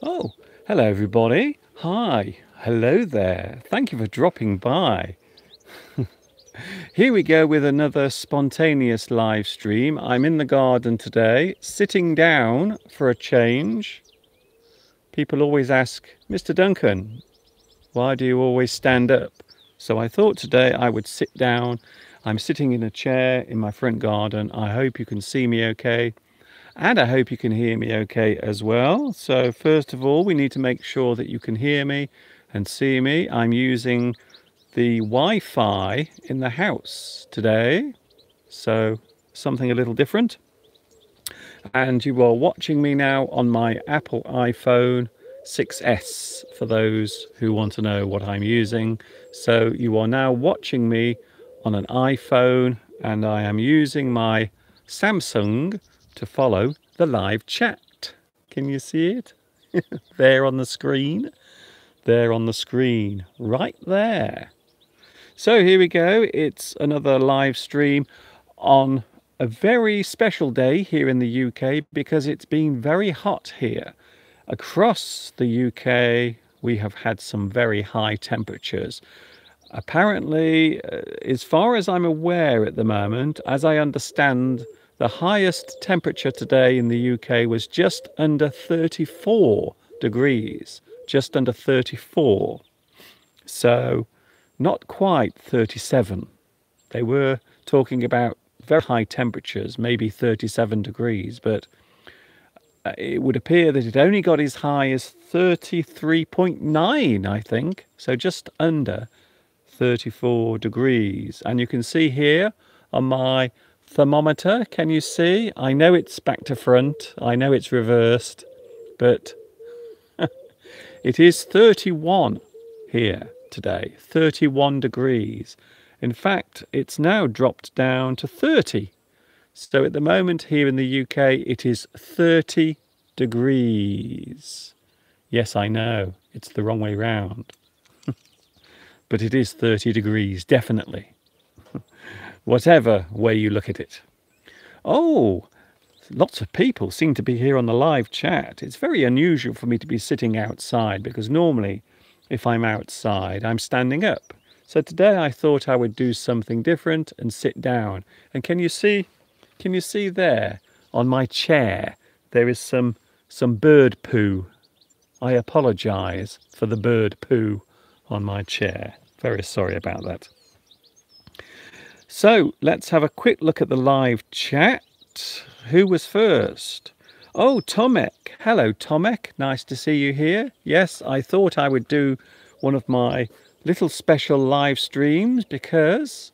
Oh, hello everybody. Hi. Hello there. Thank you for dropping by. Here we go with another spontaneous live stream. I'm in the garden today, sitting down for a change. People always ask, Mr. Duncan, why do you always stand up? So I thought today I would sit down. I'm sitting in a chair in my front garden. I hope you can see me okay. And I hope you can hear me okay as well. So first of all, we need to make sure that you can hear me and see me. I'm using the Wi-Fi in the house today, so something a little different. And you are watching me now on my Apple iPhone 6S, for those who want to know what I'm using. So you are now watching me on an iPhone, and I am using my Samsung to follow the live chat. Can you see it? There on the screen. There on the screen. Right there. So here we go. It's another live stream on a very special day here in the UK because it's been very hot here. Across the UK, we have had some very high temperatures. Apparently, as far as I'm aware at the moment, as I understand, the highest temperature today in the UK was just under 34 degrees, just under 34. So not quite 37. They were talking about very high temperatures, maybe 37 degrees, but it would appear that it only got as high as 33.9, I think. So just under 34 degrees. And you can see here on my thermometer, can you see? I know it's back to front, I know it's reversed, but it is 31 here today, 31 degrees. In fact, it's now dropped down to 30. So at the moment here in the UK, it is 30 degrees. Yes, I know, it's the wrong way round. But it is 30 degrees, definitely. Whatever way you look at it. Oh, lots of people seem to be here on the live chat. It's very unusual for me to be sitting outside because normally if I'm outside, I'm standing up. So today I thought I would do something different and sit down. And can you see there on my chair, there is some bird poo. I apologize for the bird poo on my chair. Very sorry about that. So let's have a quick look at the live chat. Who was first? Oh, Tomek. Hello, Tomek. Nice to see you here. Yes, I thought I would do one of my little special live streams because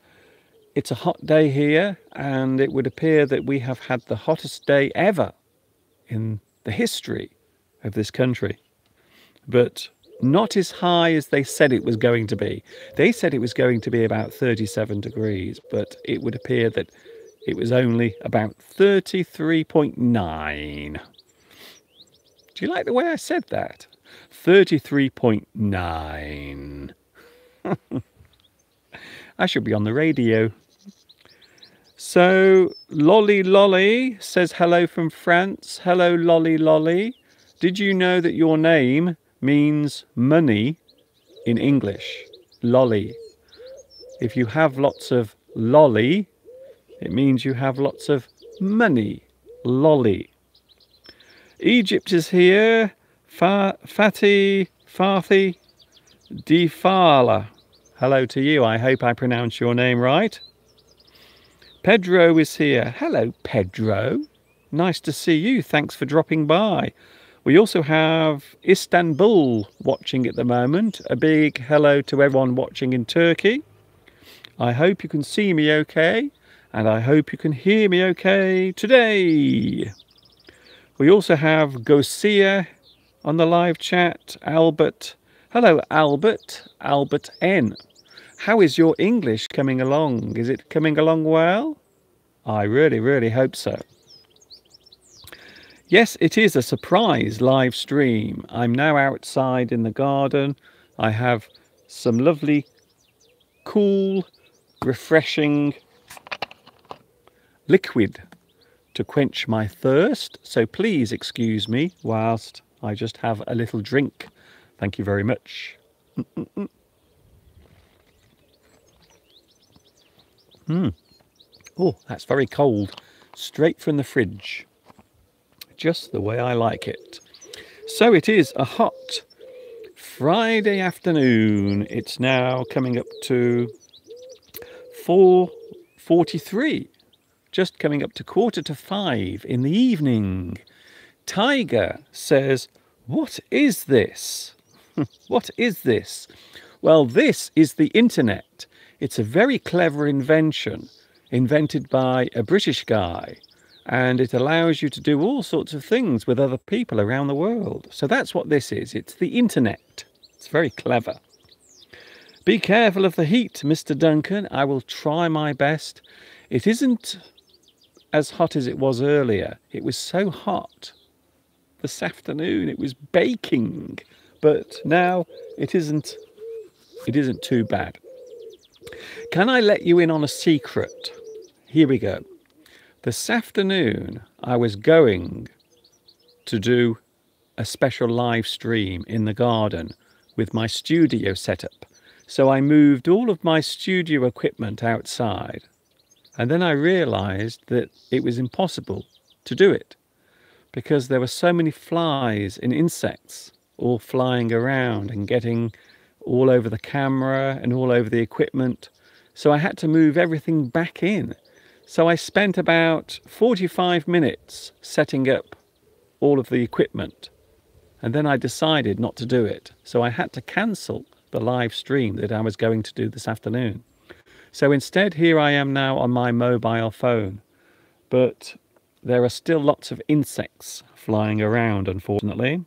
it's a hot day here and it would appear that we have had the hottest day ever in the history of this country. But not as high as they said it was going to be. They said it was going to be about 37 degrees, but it would appear that it was only about 33.9. Do you like the way I said that? 33.9. I should be on the radio. So, Lolly Lolly says hello from France. Hello, Lolly Lolly. Did you know that your name means money in English? Lolly. If you have lots of lolly, it means you have lots of money. Lolly. Egypt is here. Fatih Difala. Hello to you. I hope I pronounced your name right. Pedro is here. Hello, Pedro. Nice to see you. Thanks for dropping by. We also have Istanbul watching at the moment. A big hello to everyone watching in Turkey. I hope you can see me okay, and I hope you can hear me okay today. We also have Gosia on the live chat. Albert. Hello, Albert. Albert N. How is your English coming along? Is it coming along well? I really, really hope so. Yes, it is a surprise live stream. I'm now outside in the garden. I have some lovely, cool, refreshing liquid to quench my thirst. So please excuse me whilst I just have a little drink. Thank you very much. Oh, that's very cold. Straight from the fridge. Just the way I like it. So it is a hot Friday afternoon. It's now coming up to 4:43. Just coming up to 4:45 in the evening. Tiger says, "What is this?" What is this? Well, this is the internet. It's a very clever invention, invented by a British guy, and it allows you to do all sorts of things with other people around the world. So that's what this is. It's the internet. It's very clever. Be careful of the heat, Mr. Duncan. I will try my best. It isn't as hot as it was earlier. It was so hot this afternoon. It was baking, but now it isn't too bad. Can I let you in on a secret? Here we go. This afternoon, I was going to do a special live stream in the garden with my studio setup. So I moved all of my studio equipment outside. And then I realized that it was impossible to do it because there were so many flies and insects all flying around and getting all over the camera and all over the equipment. So I had to move everything back in. So I spent about 45 minutes setting up all of the equipment. And then I decided not to do it. So I had to cancel the live stream that I was going to do this afternoon. So instead, here I am now on my mobile phone. But there are still lots of insects flying around, unfortunately.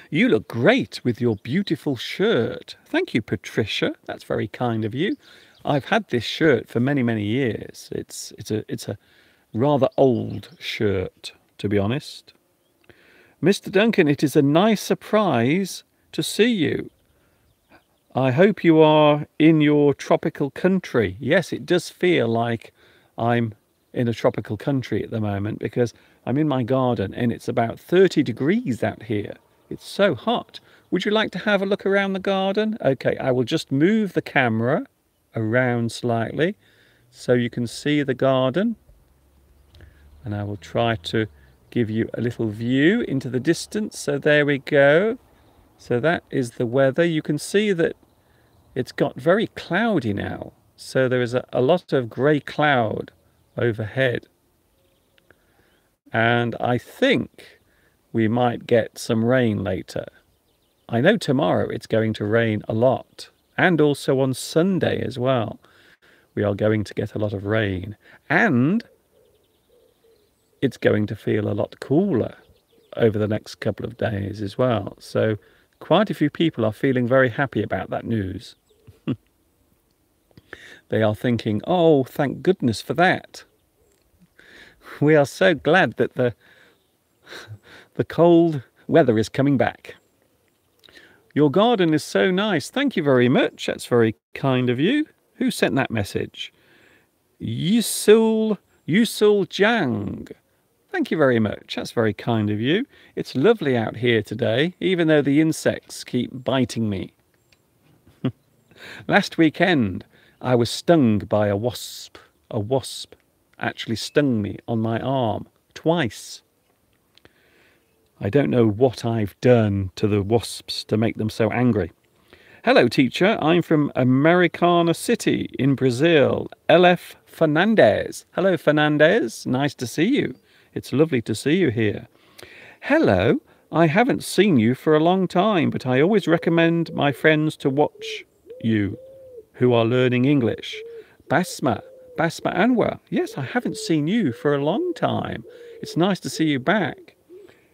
You look great with your beautiful shirt. Thank you, Patricia. That's very kind of you. I've had this shirt for many, many years. It's a rather old shirt, to be honest. Mr. Duncan, it is a nice surprise to see you. I hope you are in your tropical country. Yes, it does feel like I'm in a tropical country at the moment because I'm in my garden and it's about 30 degrees out here. It's so hot. Would you like to have a look around the garden? Okay, I will just move the camera around slightly so you can see the garden. And I will try to give you a little view into the distance. So there we go. So that is the weather. You can see that it's got very cloudy now. So there is a lot of grey cloud overhead. And I think we might get some rain later. I know tomorrow it's going to rain a lot, and also on Sunday as well. We are going to get a lot of rain, and it's going to feel a lot cooler over the next couple of days as well. So quite a few people are feeling very happy about that news. They are thinking, oh, thank goodness for that. We are so glad that the cold weather is coming back. Your garden is so nice. Thank you very much. That's very kind of you. Who sent that message? Yusul Jang. Thank you very much. That's very kind of you. It's lovely out here today, even though the insects keep biting me. Last weekend, I was stung by a wasp. A wasp actually stung me on my arm twice. I don't know what I've done to the wasps to make them so angry. Hello, teacher. I'm from Americana City in Brazil. LF Fernandez. Hello, Fernandez. Nice to see you. It's lovely to see you here. Hello. I haven't seen you for a long time, but I always recommend my friends to watch you who are learning English. Basma Anwar. Yes, I haven't seen you for a long time. It's nice to see you back.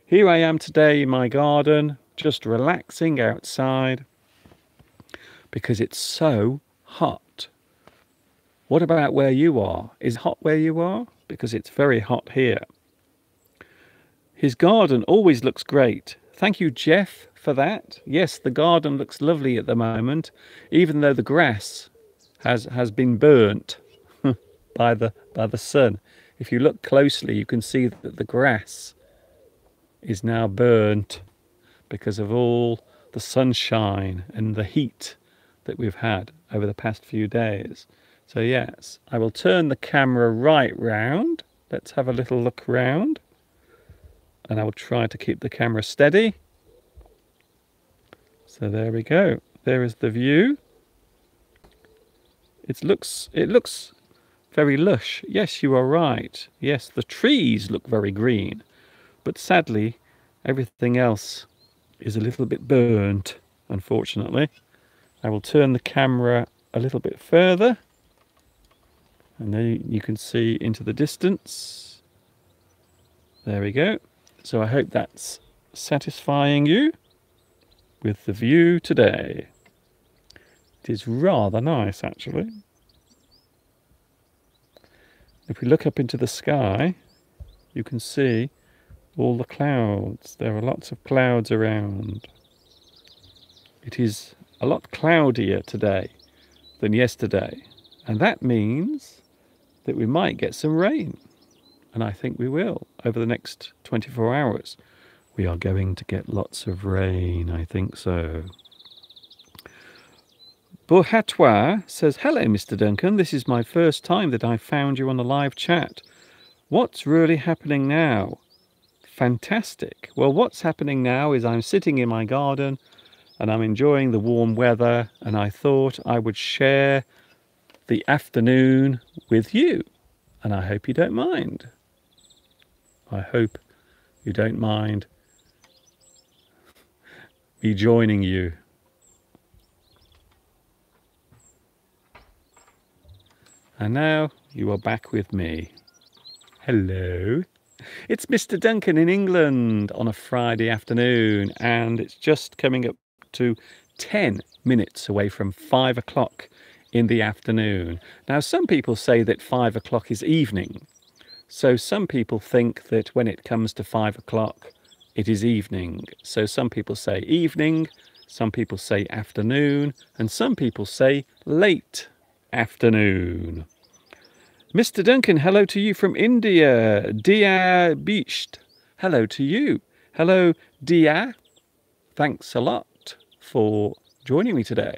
Here I am today in my garden, just relaxing outside because it's so hot. What about where you are? Is it hot where you are? Because it's very hot here. His garden always looks great. Thank you, Jeff, for that. Yes, the garden looks lovely at the moment, even though the grass has been burnt by the sun. If you look closely, you can see that the grass is now burnt because of all the sunshine and the heat that we've had over the past few days. So yes, I will turn the camera right round. Let's have a little look round. And I will try to keep the camera steady. So there we go. There is the view. It looks very lush. Yes, you are right. Yes, the trees look very green. But sadly, everything else is a little bit burnt, unfortunately. I will turn the camera a little bit further. And then you can see into the distance. There we go. So I hope that's satisfying you with the view today. It is rather nice, actually. If we look up into the sky, you can see all the clouds. There are lots of clouds around. It is a lot cloudier today than yesterday, and that means that we might get some rain. And I think we will over the next 24 hours. We are going to get lots of rain, I think so. Bohatois says, hello, Mr. Duncan. This is my first time that I found you on the live chat. What's really happening now? Fantastic. Well, what's happening now is I'm sitting in my garden and I'm enjoying the warm weather, and I thought I would share the afternoon with you. And I hope you don't mind. I hope you don't mind me joining you. And now you are back with me. Hello. It's Mr. Duncan in England on a Friday afternoon, and it's just coming up to 10 minutes away from 5 o'clock in the afternoon. Now, some people say that 5 o'clock is evening. So some people think that when it comes to 5 o'clock, it is evening. So some people say evening, some people say afternoon, and some people say late afternoon. Mr. Duncan, hello to you from India. Dia Bisht. Hello to you. Hello, Dia. Thanks a lot for joining me today.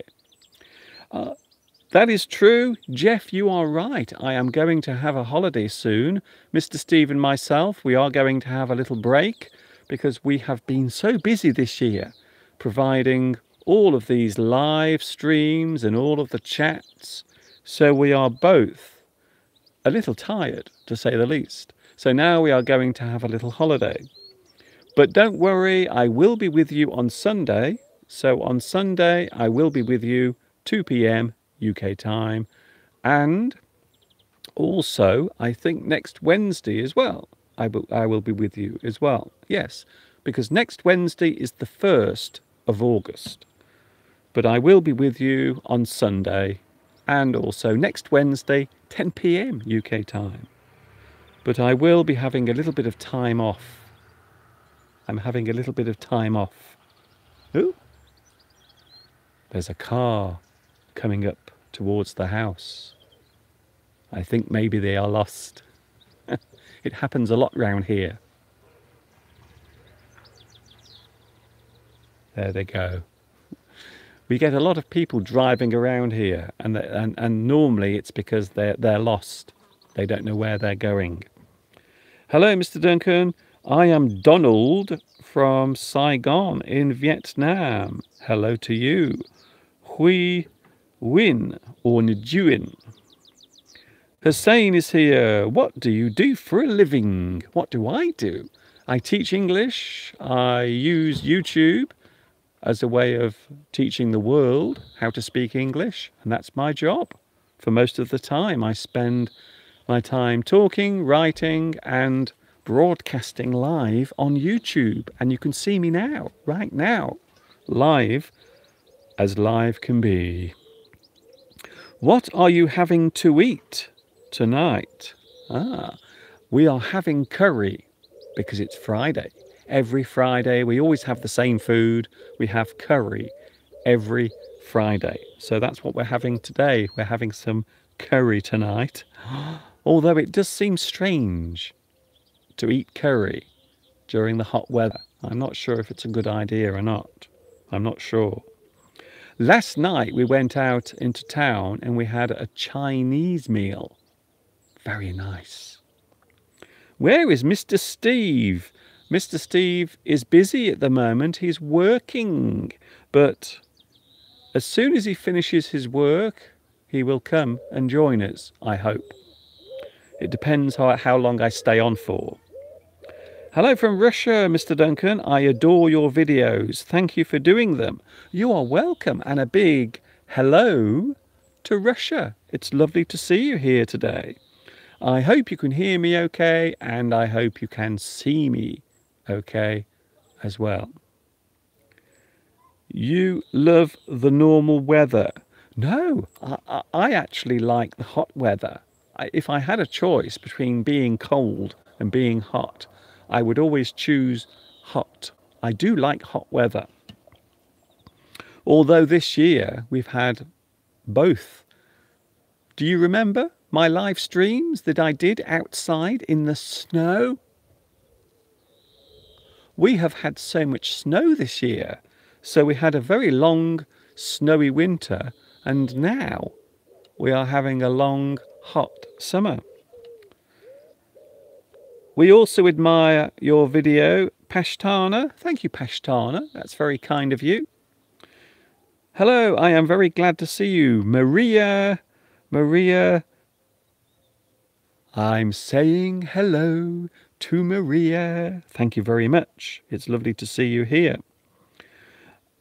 That is true. Jeff, you are right. I am going to have a holiday soon. Mr. Steve and myself, we are going to have a little break because we have been so busy this year providing all of these live streams and all of the chats. So we are both a little tired, to say the least. So now we are going to have a little holiday. But don't worry, I will be with you on Sunday. So on Sunday, I will be with you 2 p.m. UK time, and also I think next Wednesday as well I will be with you as well. Yes, because next Wednesday is the 1st of August, but I will be with you on Sunday and also next Wednesday 10 p.m. UK time. But I will be having a little bit of time off. I'm having a little bit of time off. Ooh, there's a car coming up towards the house. I think maybe they are lost. It happens a lot round here. There they go. We get a lot of people driving around here, and normally it's because they're lost. They don't know where they're going. Hello, Mr. Duncan. I am Donald from Saigon in Vietnam. Hello to you. Hui Win or Njuin. Hussein is here. What do you do for a living? What do I do? I teach English. I use YouTube as a way of teaching the world how to speak English, and that's my job. For most of the time, I spend my time talking, writing, and broadcasting live on YouTube. And you can see me now, right now, live as live can be. What are you having to eat tonight? We are having curry because it's Friday. Every Friday, we always have the same food. We have curry every Friday. So that's what we're having today. We're having some curry tonight. Although it does seem strange to eat curry during the hot weather. I'm not sure if it's a good idea or not. I'm not sure. Last night we went out into town and we had a Chinese meal. Very nice. Where is Mr. Steve? Mr. Steve is busy at the moment. He's working. But as soon as he finishes his work, he will come and join us, I hope. It depends how long I stay on for. Hello from Russia, Mr. Duncan. I adore your videos. Thank you for doing them. You are welcome. And a big hello to Russia. It's lovely to see you here today. I hope you can hear me okay, and I hope you can see me okay as well. You love the normal weather. No, I actually like the hot weather. If I had a choice between being cold and being hot, I would always choose hot. I do like hot weather. Although this year we've had both. Do you remember my live streams that I did outside in the snow? We have had so much snow this year. So we had a very long snowy winter, and now we are having a long hot summer. We also admire your video, Pashtana. Thank you, Pashtana. That's very kind of you. Hello, I am very glad to see you. Maria. I'm saying hello to Maria. Thank you very much. It's lovely to see you here.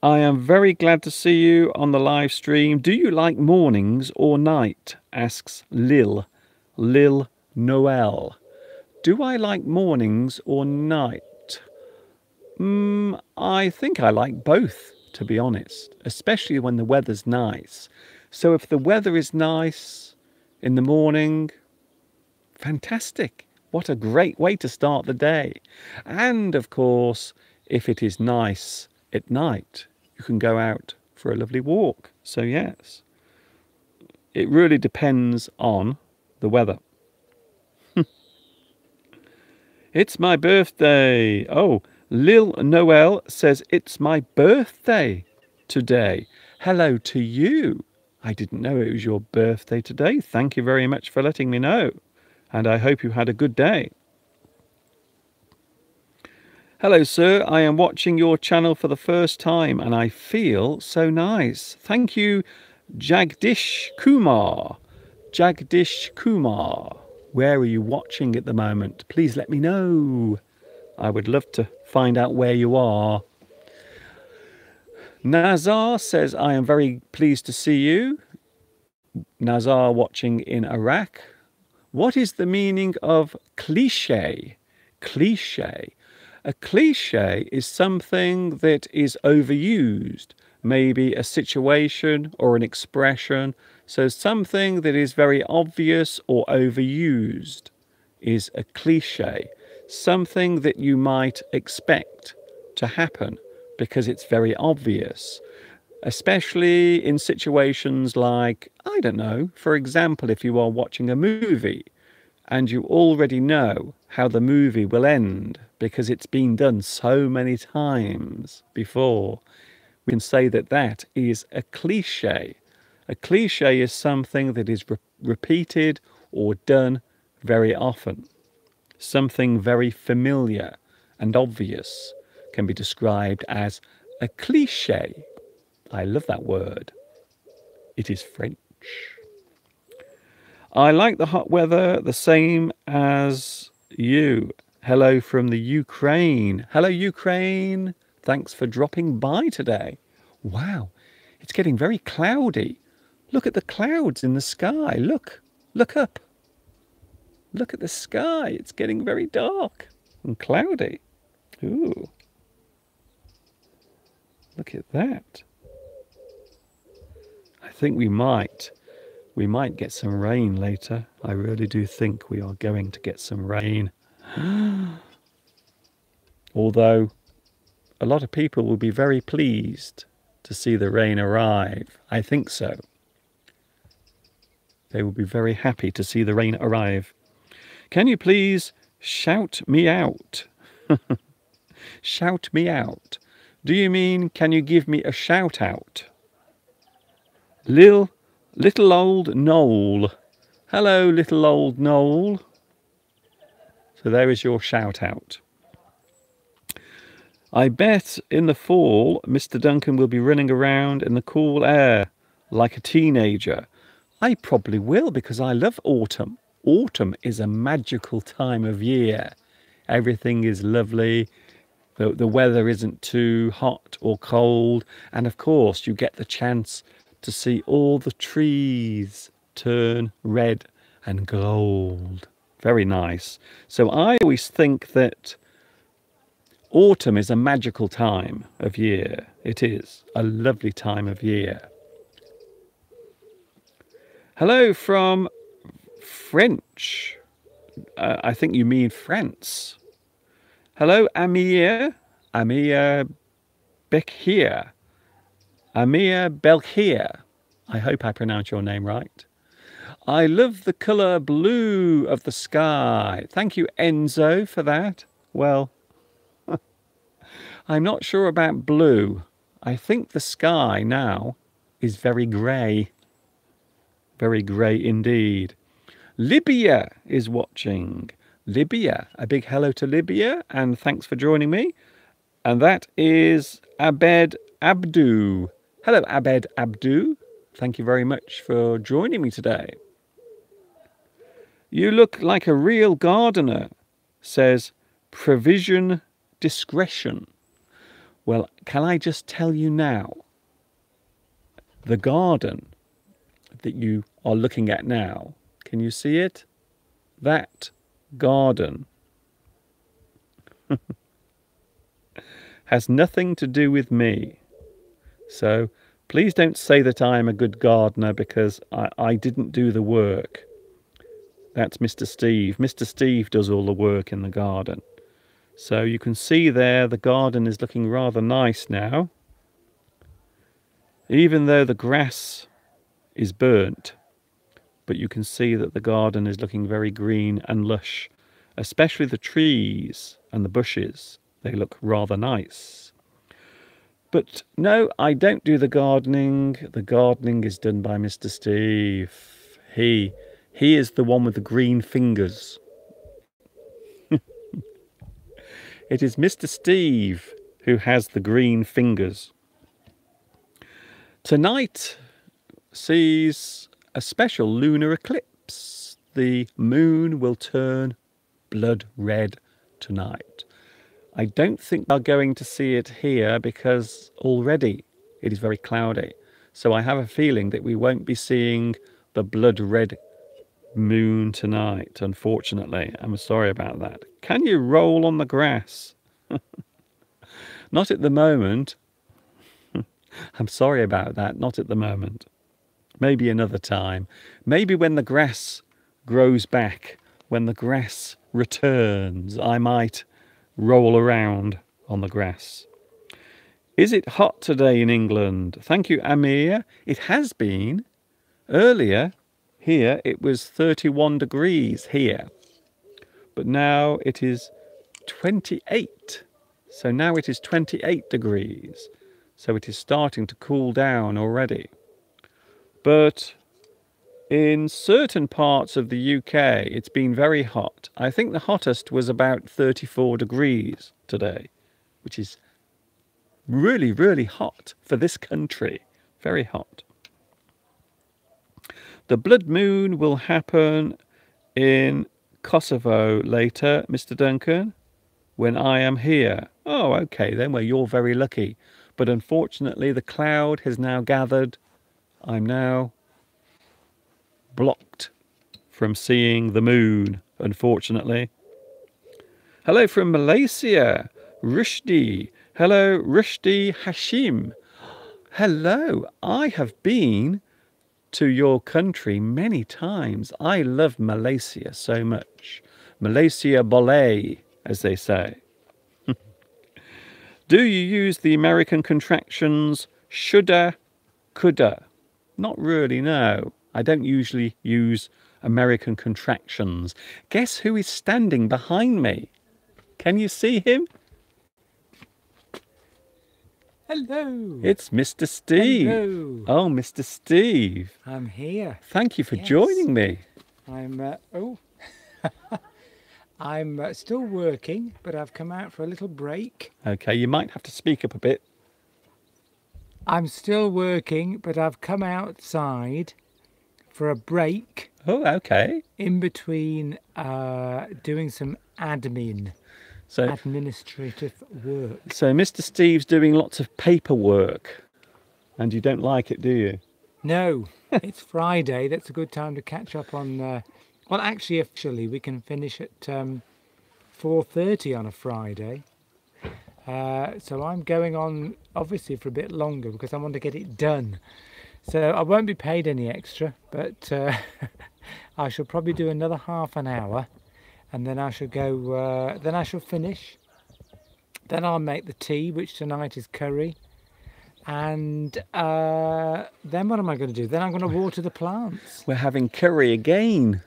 I am very glad to see you on the live stream. Do you like mornings or night? Asks Lil Noel. Do I like mornings or night? I think I like both, to be honest, especially when the weather's nice. So if the weather is nice in the morning, fantastic. What a great way to start the day. And of course, if it is nice at night, you can go out for a lovely walk. So yes, it really depends on the weather. It's my birthday. Oh, Lil Noel says it's my birthday today. Hello to you. I didn't know it was your birthday today. Thank you very much for letting me know. And I hope you had a good day. Hello, sir. I am watching your channel for the first time and I feel so nice. Thank you, Jagdish Kumar. Jagdish Kumar. Where are you watching at the moment? Please let me know. I would love to find out where you are. Nazar says, I am very pleased to see you. Nazar watching in Iraq. What is the meaning of cliche? Cliche. A cliche is something that is overused, maybe a situation or an expression. So something that is very obvious or overused is a cliche. Something that you might expect to happen because it's very obvious, especially in situations like, I don't know, for example, if you are watching a movie and you already know how the movie will end because it's been done so many times before, we can say that that is a cliche. A cliche is something that is repeated or done very often. Something very familiar and obvious can be described as a cliche. I love that word. It is French. I like the hot weather the same as you. Hello from the Ukraine. Hello, Ukraine. Thanks for dropping by today. Wow, it's getting very cloudy. Look at the clouds in the sky. Look up. Look at the sky. It's getting very dark and cloudy. Ooh. Look at that. I think we might get some rain later. I really do think we are going to get some rain. Although a lot of people will be very pleased to see the rain arrive. I think so. They will be very happy to see the rain arrive. Can you please shout me out? Shout me out. Do you mean, can you give me a shout out? Little old Noel. Hello, little old Noel. So there is your shout out. I bet in the fall, Mr. Duncan will be running around in the cool air like a teenager. I probably will, because I love autumn. Autumn is a magical time of year. Everything is lovely. The weather isn't too hot or cold. And of course, you get the chance to see all the trees turn red and gold. Very nice. So I always think that autumn is a magical time of year. It is a lovely time of year. Hello from French. I think you mean France. Hello, Amir. Amir Bekhir. Amir Belkhir. I hope I pronounced your name right. I love the colour blue of the sky. Thank you, Enzo, for that. Well, I'm not sure about blue. I think the sky now is very grey. Very grey indeed. Libya is watching. Libya. A big hello to Libya, and thanks for joining me. And that is Abed Abdu. Hello, Abed Abdu. Thank you very much for joining me today. You look like a real gardener, says Provision Discretion. Well, can I just tell you now, the garden that you are looking at now, can you see it? That garden has nothing to do with me. So please don't say that I am a good gardener, because I didn't do the work. That's Mr. Steve. Mr. Steve does all the work in the garden. So you can see there the garden is looking rather nice now. Even though the grass is burnt, but you can see that the garden is looking very green and lush, especially the trees and the bushes. They look rather nice. But no, I don't do the gardening. The gardening is done by Mr. Steve. He is the one with the green fingers. It is Mr. Steve who has the green fingers. Tonight sees a special lunar eclipse. The moon will turn blood red tonight. I don't think we're going to see it here, because already it is very cloudy. So I have a feeling that we won't be seeing the blood red moon tonight, unfortunately. I'm sorry about that. Can you roll on the grass? Not at the moment. I'm sorry about that. Not at the moment. Maybe another time. Maybe when the grass grows back, when the grass returns, I might roll around on the grass. Is it hot today in England? Thank you, Amir. It has been. Earlier here it was 31 degrees here, but now it is 28. So now it is 28 degrees. So it is starting to cool down already. But in certain parts of the UK, it's been very hot. I think the hottest was about 34 degrees today, which is really, really hot for this country. Very hot. The blood moon will happen in Kosovo later, Mr. Duncan, when I am here. Oh, okay, then, well, you're very lucky. But unfortunately, the cloud has now gathered. I'm now blocked from seeing the moon, unfortunately. Hello from Malaysia, Rushdie. Hello, Rushdie Hashim. Hello, I have been to your country many times. I love Malaysia so much. Malaysia boleh, as they say. Do you use the American contractions shoulda, coulda? Not really, no. I don't usually use American contractions. Guess who is standing behind me? Can you see him? Hello. It's Mr. Steve. Hello. Oh, Mr. Steve. I'm here. Thank you for Yes. joining me. I'm I'm still working, but I've come out for a little break. Okay, you might have to speak up a bit. I'm still working, but I've come outside for a break Oh, okay. in between doing some So, administrative work. so Mr. Steve's doing lots of paperwork, and you don't like it, do you? No, it's Friday. That's a good time to catch up on. Well, actually, officially, we can finish at 4:30 on a Friday. So I'm going on, obviously, for a bit longer because I want to get it done. So I won't be paid any extra, but I shall probably do another half an hour, and then I shall go. Then I shall finish. Then I'll make the tea, which tonight is curry. And then what am I going to do? Then I'm going to water the plants. We're having curry again.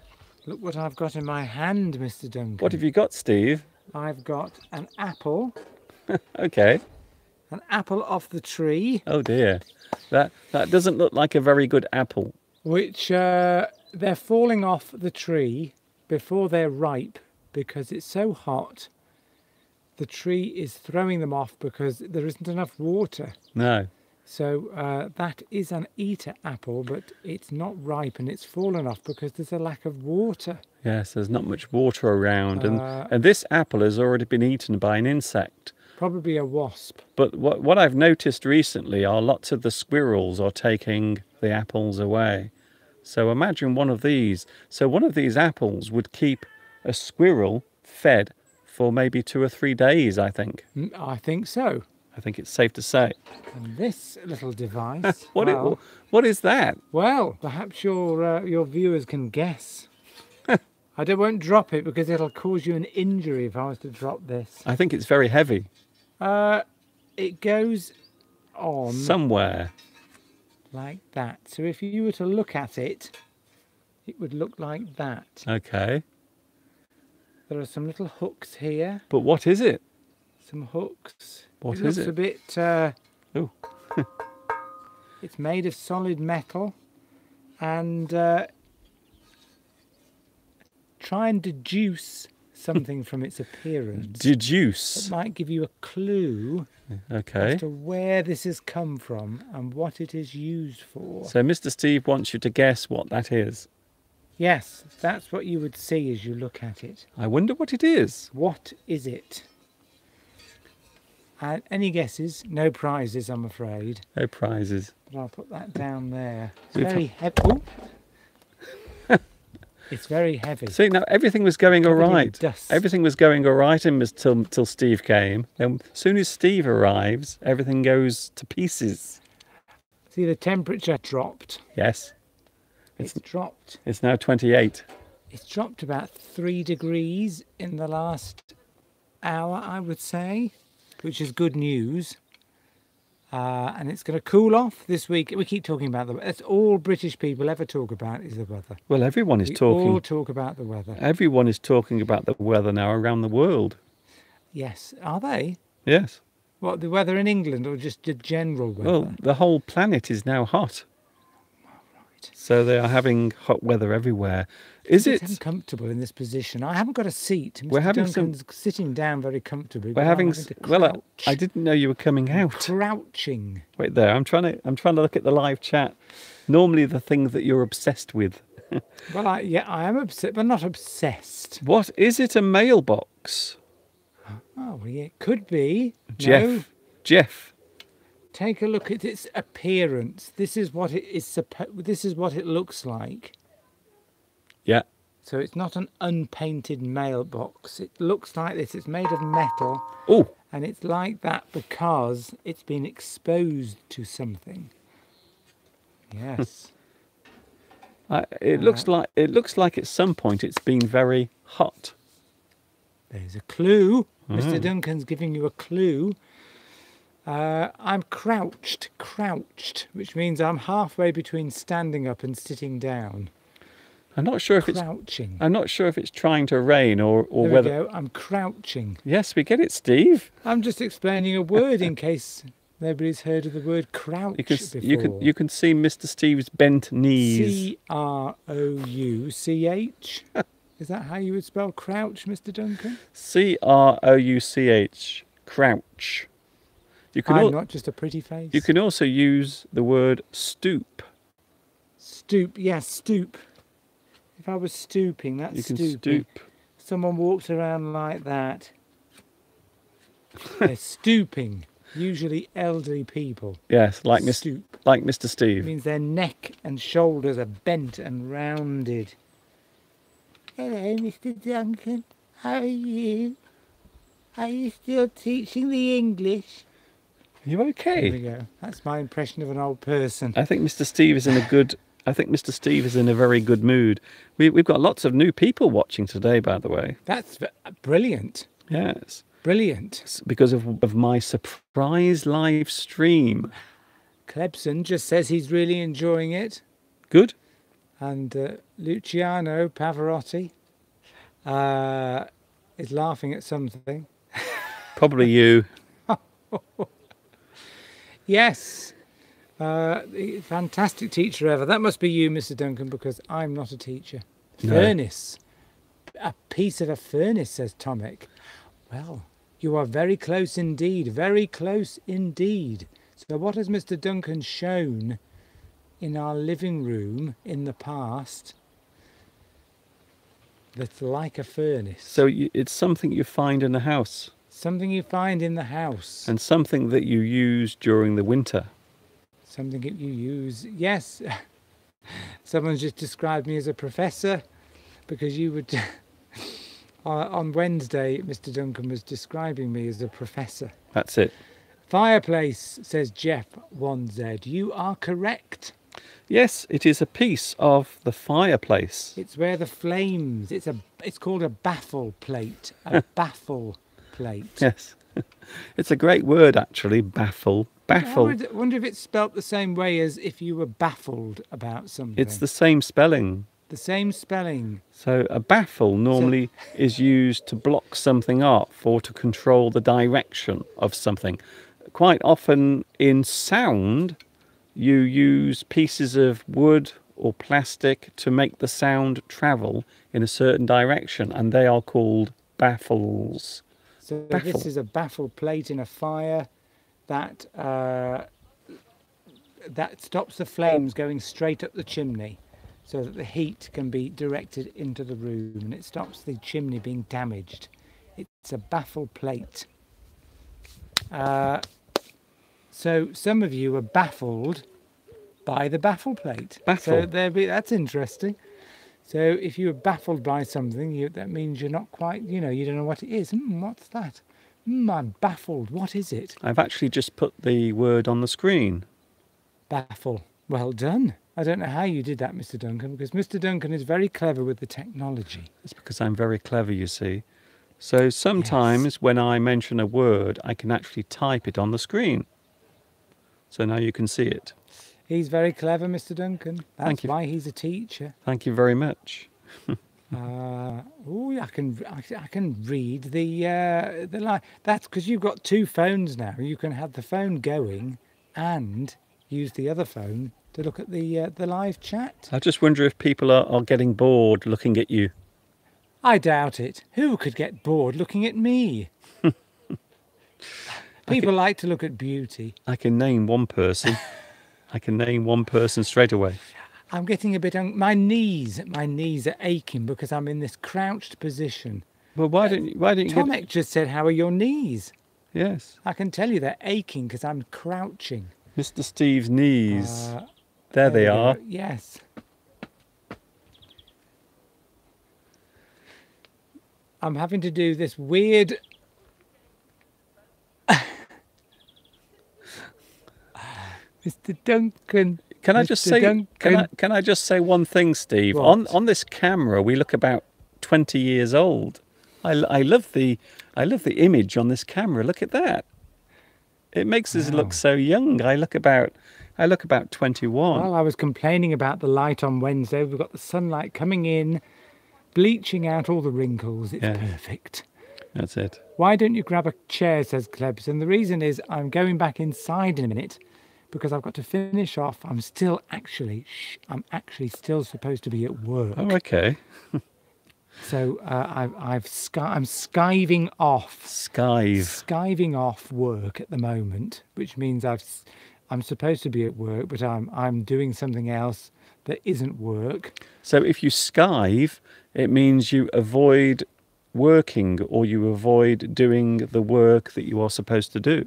Look what I've got in my hand, Mr. Duncan. What have you got, Steve? I've got an apple Okay. off the tree, Oh dear. That doesn't look like a very good apple. which they're falling off the tree before they're ripe because it's so hot. The tree is throwing them off because there isn't enough water. No. So that is an eater apple, but it's not ripe and it's fallen off because there's a lack of water. Yes, there's not much water around, Uh, and this apple has already been eaten by an insect. Probably a wasp. But what I've noticed recently are lots of the squirrels are taking the apples away. So imagine one of these. So one of these apples would keep a squirrel fed for maybe 2 or 3 days, I think. I think so. I think it's safe to say. And this little device. What what is that? Well, perhaps your viewers can guess. I won't drop it because it'll cause you an injury if I was to drop this. I think it's very heavy. It goes on Somewhere. like that. So if you were to look at it, it would look like that. Okay. There are some little hooks here. But what is it? Some hooks. What it is looks it? a bit. Oh. It's made of solid metal, and try and deduce something from its appearance. Deduce. That might give you a clue Okay. as to where this has come from and what it is used for. So Mr. Steve wants you to guess what that is. Yes, that's what you would see as you look at it. I wonder what it is. What is it? Any guesses? No prizes, I'm afraid. No prizes. But I'll put that down there. It's We've- very heavy. It's very heavy. See, now everything was going all Covered in right. dust. Everything was going all right till Steve came. And as soon as Steve arrives, everything goes to pieces. See, the temperature dropped. Yes. It's dropped. It's now 28. It's dropped about 3 degrees in the last hour, I would say, which is good news. And it's going to cool off this week. We keep talking about the weather. That's all British people ever talk about is the weather. Well, everyone is We talking. all talk about the weather. Everyone is talking about the weather now around the world. Yes. Are they? Yes. What, the weather in England or just the general weather? Well, the whole planet is now hot. Right. So they are having hot weather everywhere. Is It's it? uncomfortable in this position. I haven't got a seat. Mr. We're having some- Duncan's sitting down very comfortably. We're but I'm having. to Well, I crouch. didn't know you were coming out. Crouching. Wait there. I'm trying to look at the live chat. Normally, the thing that you're obsessed with. Well, I am upset, but not obsessed. What is it? A mailbox? Oh, well, yeah, it could be. Jeff. No, Jeff. take a look at its appearance. This is what it is. This is what it looks like. Yeah. So it's not an unpainted mailbox. It looks like this. It's made of metal, Oh, and it's like that because it's been exposed to something. Yes. it looks like at some point it's been very hot. There's a clue. Mr. Duncan's giving you a clue. I'm crouched, which means I'm halfway between standing up and sitting down. I'm not sure if it's. Crouching. I'm not sure if it's trying to rain or There whether. we go. I'm crouching. Yes, we get it, Steve. I'm just explaining a word in case Nobody's heard of the word crouch You can before. you can see Mr. Steve's bent knees. Crouch. Is that how you would spell crouch, Mr. Duncan? Crouch. Crouch. I'm not just a pretty face. You can also use the word stoop. Stoop. Yes, stoop. If I was stooping, that's You can stooping. stoop. Someone walks around like that. They're stooping. Usually elderly people. Yes, like Stoop. Mr. It Steve. means their neck and shoulders are bent and rounded. Hello, Mr. Duncan. How are you? Are you still teaching the English? Are you There we okay? go. That's my impression of an old person. I think Mr. Steve is in a good. I think Mr. Steve is in a very good mood. We've got lots of new people watching today, by the way. That's brilliant. Yes, Brilliant. it's because of my surprise live stream. Klebson just says he's really enjoying it. Good. And Luciano Pavarotti is laughing at something. Probably you. Yes. Fantastic teacher ever. That must be you, Mr. Duncan, because I'm not a teacher. No. Furnace. A piece of a furnace, says Tomek. Well, you are very close indeed. Very close indeed. So what has Mr. Duncan shown in our living room in the past that's like a furnace? So it's something you find in the house Something you find in the house. and something that you use during the winter. Something that you use. Yes. Someone's just described me as a professor because you would... on Wednesday, Mr. Duncan was describing me as a professor. That's it. Fireplace, says Jeff 1Z. You are correct. Yes, it is a piece of the fireplace. It's where the flames... It's called a baffle plate. A baffle plate. Yes. It's a great word, actually, baffle. Baffle. I wonder if it's spelt the same way as if you were baffled about something. It's the same spelling. The same spelling. So a baffle normally is used to block something off or to control the direction of something. Quite often in sound, you use pieces of wood or plastic to make the sound travel in a certain direction, and they are called baffles. So Baffle. this is a baffle plate in a fire that that stops the flames going straight up the chimney, so that the heat can be directed into the room, and it stops the chimney being damaged. It's a baffle plate. So some of you are baffled by the baffle plate. Baffle. So that's interesting. So if you were baffled by something, that means you're not quite, you don't know what it is. What's that? I'm baffled. What is it? I've actually just put the word on the screen. Baffle. Well done. I don't know how you did that, Mr. Duncan, because Mr. Duncan is very clever with the technology. It's because I'm very clever, you see. So sometimes when I mention a word, I can actually type it on the screen. So now you can see it. He's very clever, Mr. Duncan. That's Thank you. why he's a teacher. Thank you very much. I can read the line. That's because you've got two phones now. You can have the phone going and use the other phone to look at the live chat. I just wonder if people are getting bored looking at you. I doubt it. Who could get bored looking at me? People like to look at beauty. I can name one person. I can name one person straight away. I'm getting a bit... my knees are aching because I'm in this crouched position. Well, why don't you get... Tomek just said, how are your knees? Yes. I can tell you they're aching because I'm crouching. Mr. Steve's knees. There There they we are. go. Yes. I'm having to do this weird... Mr. Duncan. Can I just Mr. say? Duncan. Can I just say one thing, Steve? What? On this camera, we look about 20 years old. I love the image on this camera. Look at that. It makes us look so young. I look about 21. Well, I was complaining about the light on Wednesday. We've got the sunlight coming in, bleaching out all the wrinkles. It's Yeah. perfect. That's it. Why don't you grab a chair, says Klebs. And the reason is I'm going back inside in a minute because I've got to finish off. I'm actually still supposed to be at work. Oh, okay. So I'm skiving off. Skiving off work at the moment, which means I'm supposed to be at work, but I'm doing something else that isn't work. So if you skive, it means you avoid working or you avoid doing the work that you are supposed to do.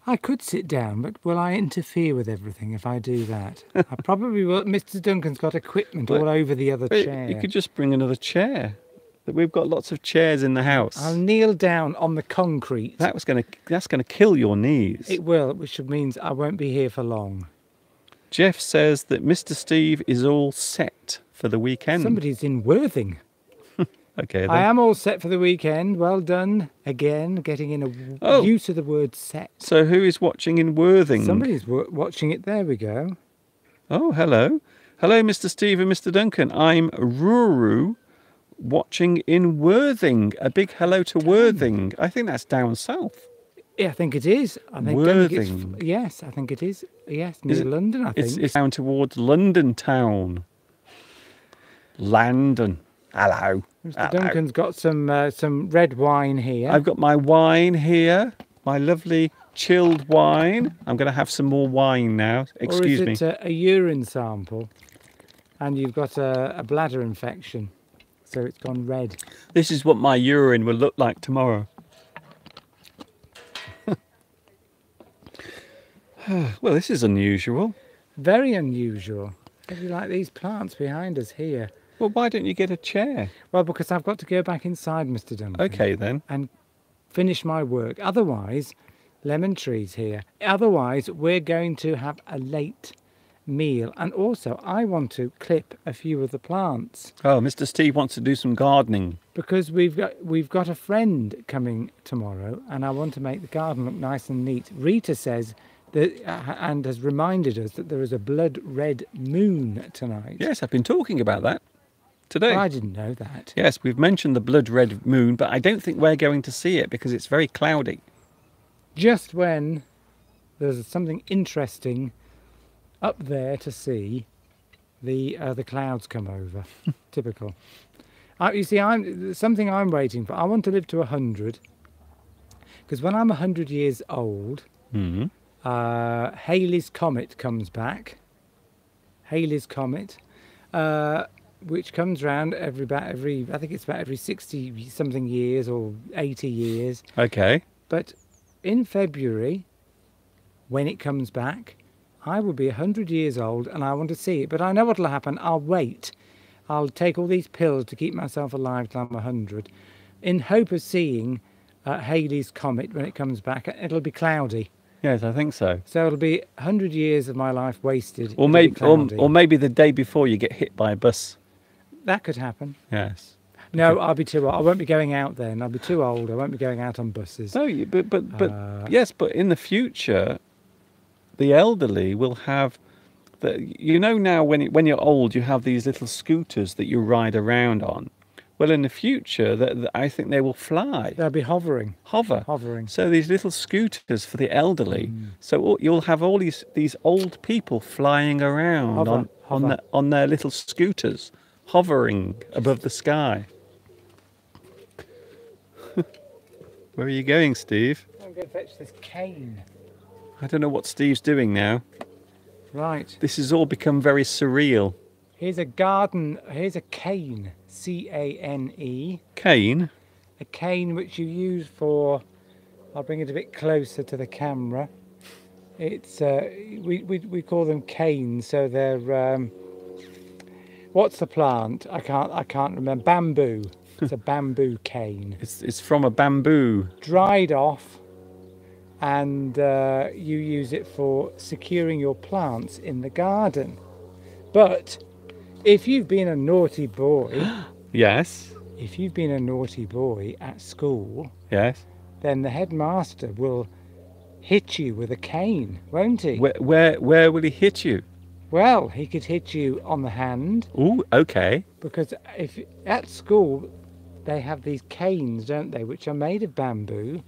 I could sit down, but will I interfere with everything if I do that? I probably will. Mr. Duncan's got equipment all over the other chair. You could just bring another chair. We've got lots of chairs in the house. I'll kneel down on the concrete. That's gonna kill your knees. It will, which means I won't be here for long. Jeff says that Mr. Steve is all set for the weekend. Somebody's in Worthing. Okay, then. I am all set for the weekend. Well done. Again, getting in use of the word set. So who is watching in Worthing? Somebody's watching it. There we go. Oh, hello. Hello, Mr. Steve and Mr. Duncan. I'm Ruru, watching in Worthing. A big hello to Worthing. I think that's down south. Yeah, I think it is. Worthing. Yes, I think it is. Yes, near London, I think. It's down towards London town. London. Hello. Mr. Duncan's got some red wine here. I've got my wine here. My lovely chilled wine. I'm going to have some more wine now. Excuse me. Or is it a urine sample? And you've got a bladder infection. So it's gone red. This is what my urine will look like tomorrow. Well, this is unusual. Very unusual. How do you like these plants behind us here? Well, why don't you get a chair? Well, because I've got to go back inside, Mr. Duncan. Okay, then. And finish my work. Otherwise, lemon trees here. Otherwise, we're going to have a late meal. And also, I want to clip a few of the plants. Oh, Mr. Steve wants to do some gardening. Because we've got a friend coming tomorrow, and I want to make the garden look nice and neat. Rita says that, and has reminded us that there is a blood red moon tonight. Yes, I've been talking about that today. Well, I didn't know that. Yes, we've mentioned the blood red moon, but I don't think we're going to see it because it's very cloudy. Just when there's something interesting up there to see, the clouds come over. Typical. You see, something I'm waiting for. I want to live to 100, because when I'm 100 years old, Halley's Comet comes back. Halley's Comet, which comes round I think it's about every 60 something years or 80 years. Okay. But in February, when it comes back, I will be 100 years old and I want to see it. But I know what will happen. I'll wait. I'll take all these pills to keep myself alive till I'm 100, in hope of seeing Halley's Comet when it comes back. It'll be cloudy. Yes, I think so. So it'll be 100 years of my life wasted. Or maybe the day before you get hit by a bus. That could happen. Yes. No, I'll be too old. I won't be going out then. I'll be too old. I won't be going out on buses. No, yes, but in the future, the elderly will have, now when you're old, you have these little scooters that you ride around on. Well, in the future, I think they will fly. They'll be hovering. Hovering. So these little scooters for the elderly. So you'll have all these old people flying around on their little scooters, hovering above the sky. Where are you going, Steve? I'm going to fetch this cane. I don't know what Steve's doing now. Right. This has all become very surreal. Here's a garden. Here's a cane. C-A-N-E. Cane? A cane which you use for... I'll bring it a bit closer to the camera. It's we call them canes. So they're what's the plant? I can't remember. Bamboo. It's a bamboo cane. It's from a bamboo. Dried off, and you use it for securing your plants in the garden. But if you've been a naughty boy, yes. If you've been a naughty boy at school, yes, then the headmaster will hit you with a cane, won't he? Where will he hit you? Well, he could hit you on the hand. Ooh, okay. Because if at school, they have these canes, don't they, which are made of bamboo.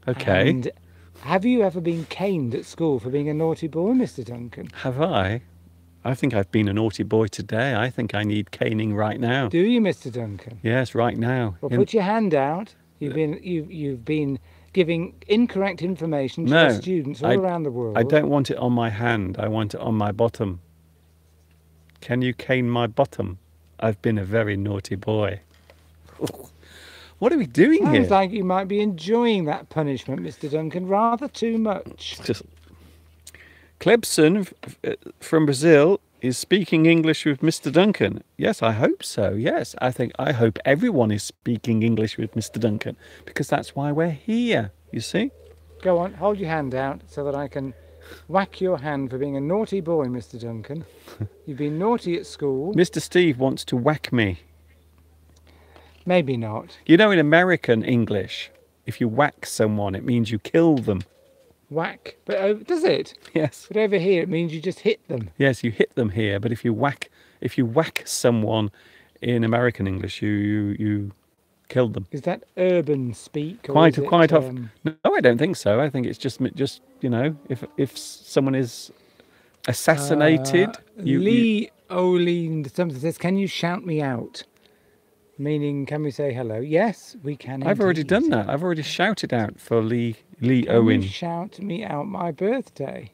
Okay. And have you ever been caned at school for being a naughty boy, Mr. Duncan? Have I? I think I've been a naughty boy today. I think I need caning right now. Do you, Mr. Duncan? Yes, right now. Well, put your hand out. You've been giving incorrect information to our students all around the world. I don't want it on my hand. I want it on my bottom. Can you cane my bottom? I've been a very naughty boy. What are we doing here? Sounds like you might be enjoying that punishment, Mr. Duncan, rather too much. Just Clebson from Brazil is speaking English with Mr. Duncan. Yes, I hope so. Yes, I hope everyone is speaking English with Mr. Duncan, because that's why we're here, you see? Go on, hold your hand out so that I can whack your hand for being a naughty boy, Mr. Duncan. You've been naughty at school. Mr. Steve wants to whack me. Maybe not. You know, in American English, if you whack someone, it means you kill them. Whack? But does it? Yes. But over here it means you just hit them. Yes, you hit them here, but if you whack someone in American English, you kill them. Is that urban speak? Or Quite is quite it, often. No, I don't think so. I think it's just you know, if someone is assassinated, Lee Oline something says, "Can you shout me out?" Meaning, can we say hello? Yes, we can. I've already indeed. done that. I've already shouted out for Lee Can Owen. you shout me out my birthday?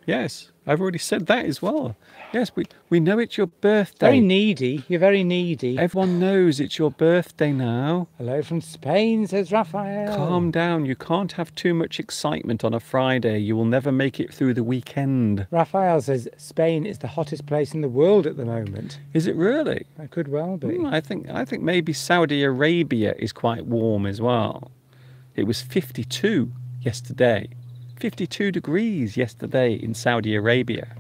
Yes, I've already said that as well. Yes, we know it's your birthday. Very needy. You're very needy. Everyone knows it's your birthday now. Hello from Spain, says Raphael. Calm down. You can't have too much excitement on a Friday. You will never make it through the weekend. Raphael says Spain is the hottest place in the world at the moment. Is it really? That could well be. I think maybe Saudi Arabia is quite warm as well. It was 52 yesterday. 52 degrees yesterday in Saudi Arabia.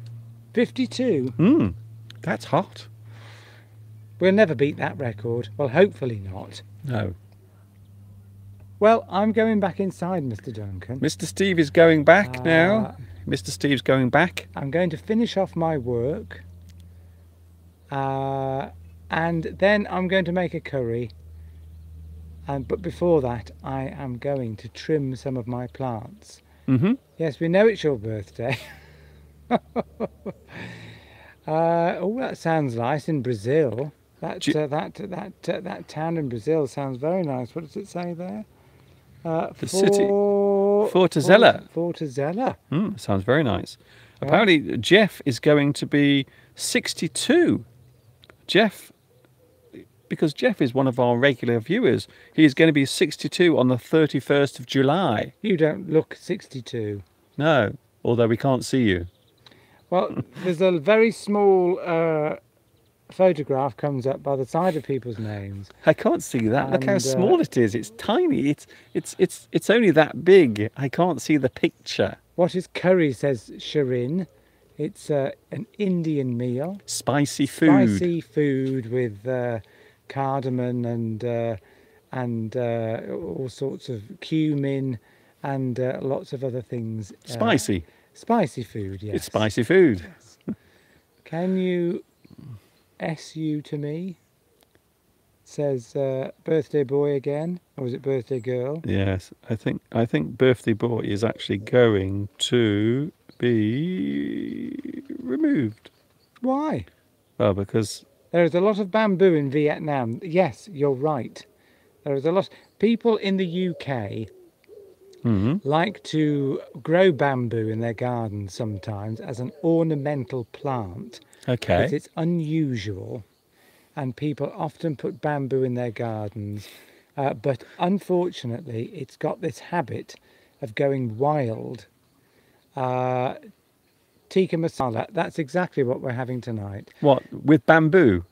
52? That's hot. We'll never beat that record. Well, hopefully not. No. Well, I'm going back inside, Mr. Duncan. Mr. Steve is going back now. Mr. Steve's going back. I'm going to finish off my work. And then I'm going to make a curry. But before that, I am going to trim some of my plants. Mm-hmm. Yes, we know it's your birthday. Oh, that sounds nice in Brazil. That town in Brazil sounds very nice. What does it say there? The city, Fortaleza. Fortaleza. Sounds very nice. Yeah. Apparently, Jeff is going to be 62. Jeff, because Jeff is one of our regular viewers, he is going to be 62 on the 31st of July. You don't look 62. No, although we can't see you. Well, there's a very small photograph comes up by the side of people's names. I can't see that. Look how small it is. It's tiny. It's only that big. I can't see the picture. What is curry, says Shirin. It's an Indian meal. Spicy food. Spicy food with cardamom and all sorts of cumin and lots of other things. Spicy. Spicy food, yes. It's spicy food. Yes. Can you SU to me? Says birthday boy again, or is it birthday girl? Yes, I think birthday boy is actually going to be removed. Why? Well, because there is a lot of bamboo in Vietnam. Yes, you're right. There is a lot. People in the UK like to grow bamboo in their gardens sometimes as an ornamental plant. Okay. Because it's unusual, and people often put bamboo in their gardens. But unfortunately, it's got this habit of going wild. Tikka masala, that's exactly what we're having tonight. What, with bamboo?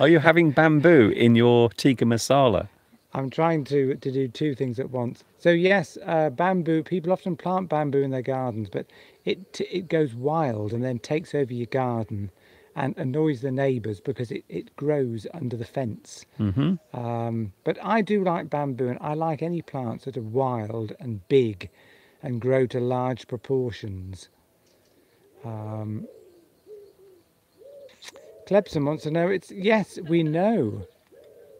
Are you having bamboo in your tikka masala? I'm trying to do two things at once. So yes, bamboo, people often plant bamboo in their gardens, but it goes wild and then takes over your garden and annoys the neighbours because it grows under the fence. But I do like bamboo, and I like any plants that are wild and big and grow to large proportions. Clebson wants to know, yes, we know.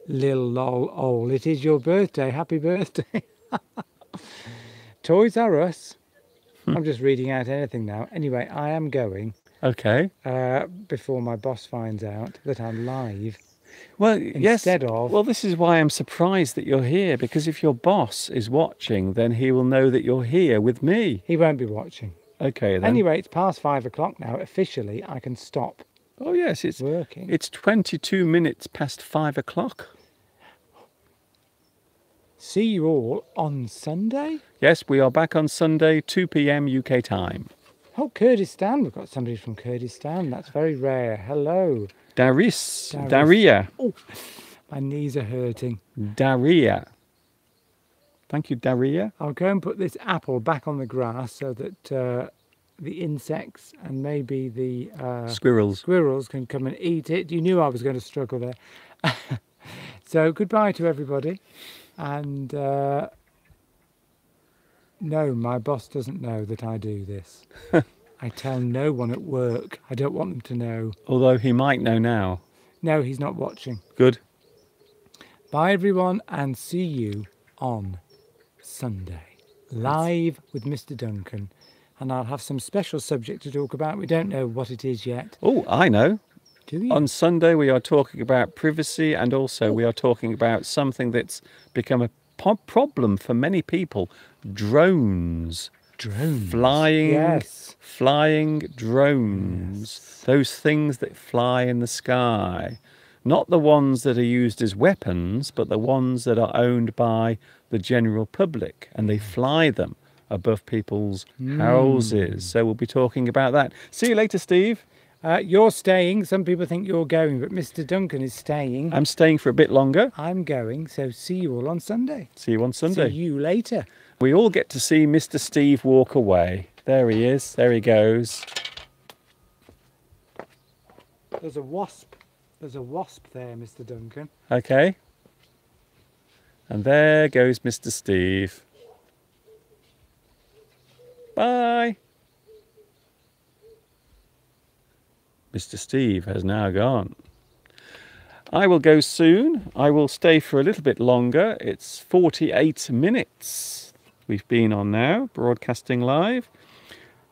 Lil lol ol. It is your birthday. Happy birthday. Toys R Us. I'm just reading out anything now. Anyway, I am going Okay. before my boss finds out that I'm live. Well, yes. Instead of... Well, this is why I'm surprised that you're here, because if your boss is watching, then he will know that you're here with me. He won't be watching. Okay, then. Anyway, it's past 5 o'clock now. Officially, I can stop Oh, yes, it's working. It's 22 minutes past 5 o'clock. See you all on Sunday? Yes, we are back on Sunday, 2 p.m. UK time. Oh, Kurdistan. We've got somebody from Kurdistan. That's very rare. Hello. Daria. Oh, my knees are hurting. Daria. Thank you, Daria. I'll go and put this apple back on the grass so that the insects and maybe the squirrels can come and eat it. You knew I was going to struggle there. So goodbye to everybody. And no, my boss doesn't know that I do this. I tell no one at work. I don't want them to know. Although he might know now. No, he's not watching. Good. Bye everyone, and see you on Sunday. Live with Mr. Duncan. And I'll have some special subject to talk about. We don't know what it is yet. Oh, I know. Do you? On Sunday we are talking about privacy, and also we are talking about something that's become a problem for many people. Drones. Drones. Flying drones. Yes. Those things that fly in the sky. Not the ones that are used as weapons, but the ones that are owned by the general public, and they fly them above people's houses. So we'll be talking about that. See you later, Steve. You're staying. Some people think you're going, but Mr. Duncan is staying. I'm staying for a bit longer. I'm going, so see you all on Sunday. See you on Sunday. See you later. We all get to see Mr. Steve walk away. There he is. There he goes. There's a wasp. There's a wasp there, Mr. Duncan. Okay. And there goes Mr. Steve. Bye. Mr. Steve has now gone. I will go soon. I will stay for a little bit longer. It's 48 minutes we've been on now, broadcasting live.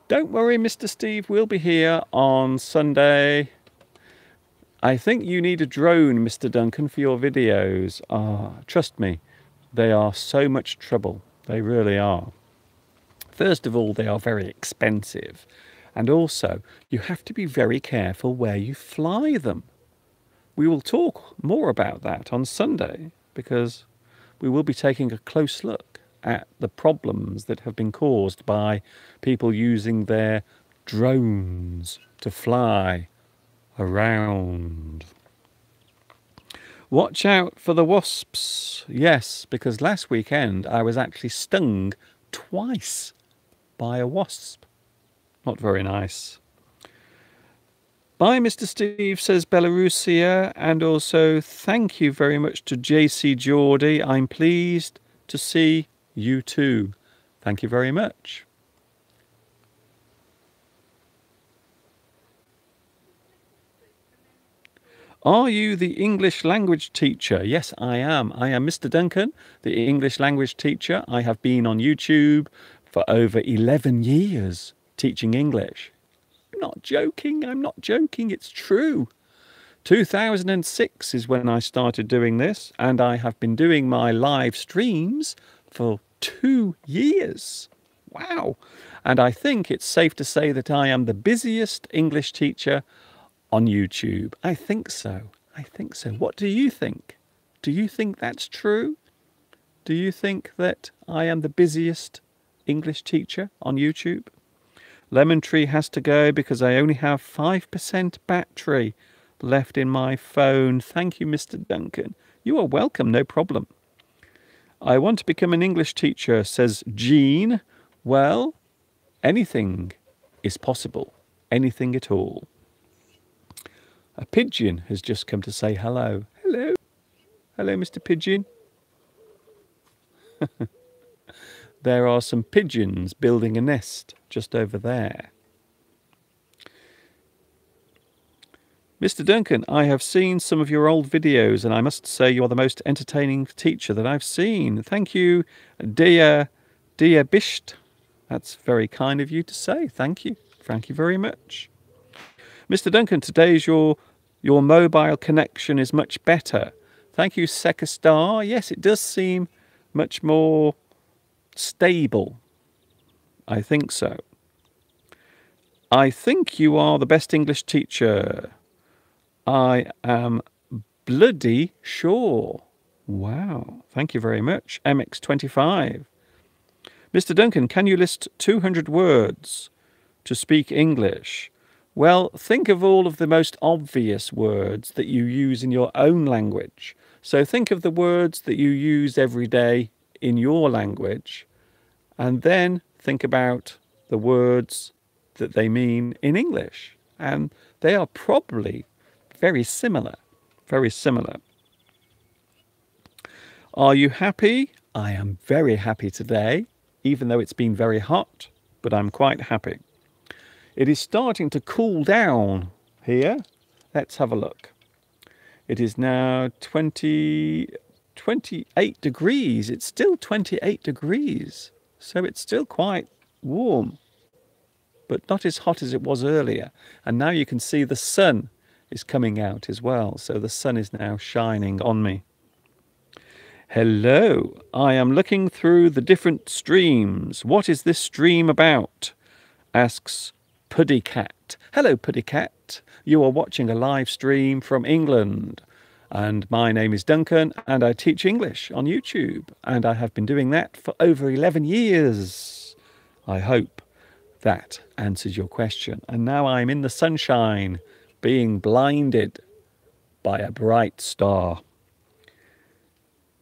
Don't worry, Mr. Steve, we'll be here on Sunday. I think you need a drone, Mr. Duncan, for your videos. Trust me, they are so much trouble. They really are. First of all, they are very expensive. And also, you have to be very careful where you fly them. We will talk more about that on Sunday, because we will be taking a close look at the problems that have been caused by people using their drones to fly around. Watch out for the wasps. Yes, because last weekend I was actually stung twice by a wasp. Not very nice. Bye, Mr. Steve, says Belarusia. And also thank you very much to JC Geordie. I'm pleased to see you too. Thank you very much. Are you the English language teacher? Yes, I am. I am Mr. Duncan, the English language teacher. I have been on YouTube for over 11 years teaching English. I'm not joking. I'm not joking. It's true. 2006 is when I started doing this, and I have been doing my live streams for 2 years. Wow. And I think it's safe to say that I am the busiest English teacher on YouTube. I think so. I think so. What do you think? Do you think that's true? Do you think that I am the busiest English teacher on YouTube? Lemon Tree has to go because I only have 5% battery left in my phone. Thank you, Mr. Duncan. You are welcome, no problem. I want to become an English teacher, says Jean. Well, anything is possible. Anything at all. A pigeon has just come to say hello. Hello. Hello, Mr. Pigeon. There are some pigeons building a nest just over there. Mr. Duncan, I have seen some of your old videos and I must say you are the most entertaining teacher that I've seen. Thank you, dear Bisht. That's very kind of you to say. Thank you. Thank you very much. Mr. Duncan, today's your mobile connection is much better. Thank you, Sekastar. Yes, it does seem much more stable. I think so. I think you are the best English teacher. I am bloody sure. Wow. Thank you very much. MX25. Mr. Duncan, can you list 200 words to speak English? Well, think of all of the most obvious words that you use in your own language. So think of the words that you use every day in your language, and then think about the words that they mean in English. And they are probably very similar, very similar. Are you happy? I am very happy today, even though it's been very hot, but I'm quite happy. It is starting to cool down here. Let's have a look. It is now 28 degrees. It's still 28 degrees. So it's still quite warm, but not as hot as it was earlier. And now you can see the sun is coming out as well. So the sun is now shining on me. Hello, I am looking through the different streams. What is this stream about? Asks Puddycat. Hello, Puddycat. You are watching a live stream from England. And my name is Duncan and I teach English on YouTube. And I have been doing that for over 11 years. I hope that answers your question. And now I'm in the sunshine, being blinded by a bright star.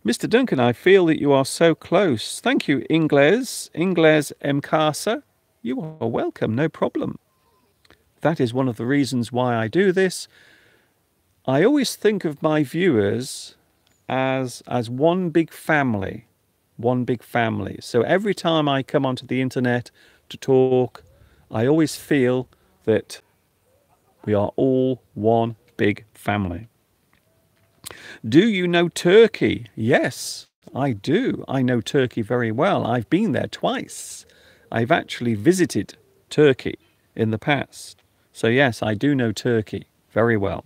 Mr. Duncan, I feel that you are so close. Thank you, Ingles Mkasa. You are welcome, no problem. That is one of the reasons why I do this. I always think of my viewers as one big family. One big family. So every time I come onto the internet to talk, I always feel that we are all one big family. Do you know Turkey? Yes, I do. I know Turkey very well. I've been there twice. I've actually visited Turkey in the past. So yes, I do know Turkey very well.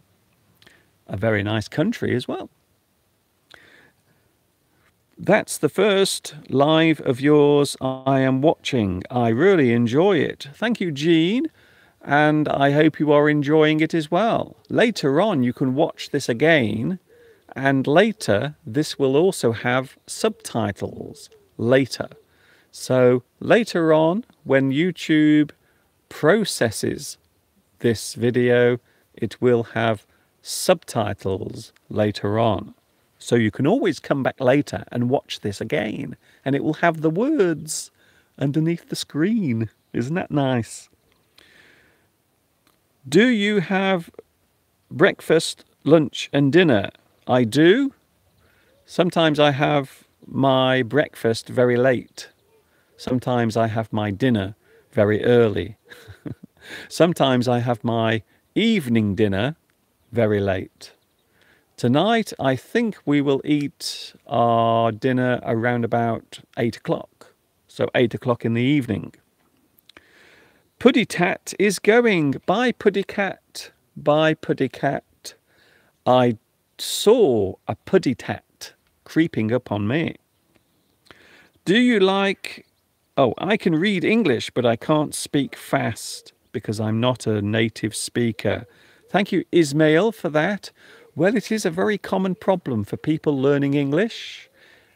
A very nice country as well. That's the first live of yours I am watching. I really enjoy it. Thank you, Jean. And I hope you are enjoying it as well. Later on, you can watch this again. And later, this will also have subtitles later. So later on, when YouTube processes this video, it will have subtitles later on. So you can always come back later and watch this again. And it will have the words underneath the screen. Isn't that nice? Do you have breakfast, lunch and dinner? I do. Sometimes I have my breakfast very late. Sometimes I have my dinner very early. Sometimes I have my evening dinner very late. Tonight, I think we will eat our dinner around about 8 o'clock. So 8 o'clock in the evening. Puddytat is going. Bye, Puddycat. Bye, Puddycat. I saw a Puddytat creeping up on me. Do you like... Oh, I can read English, but I can't speak fast because I'm not a native speaker. Thank you, Ismail, for that. Well, it is a very common problem for people learning English.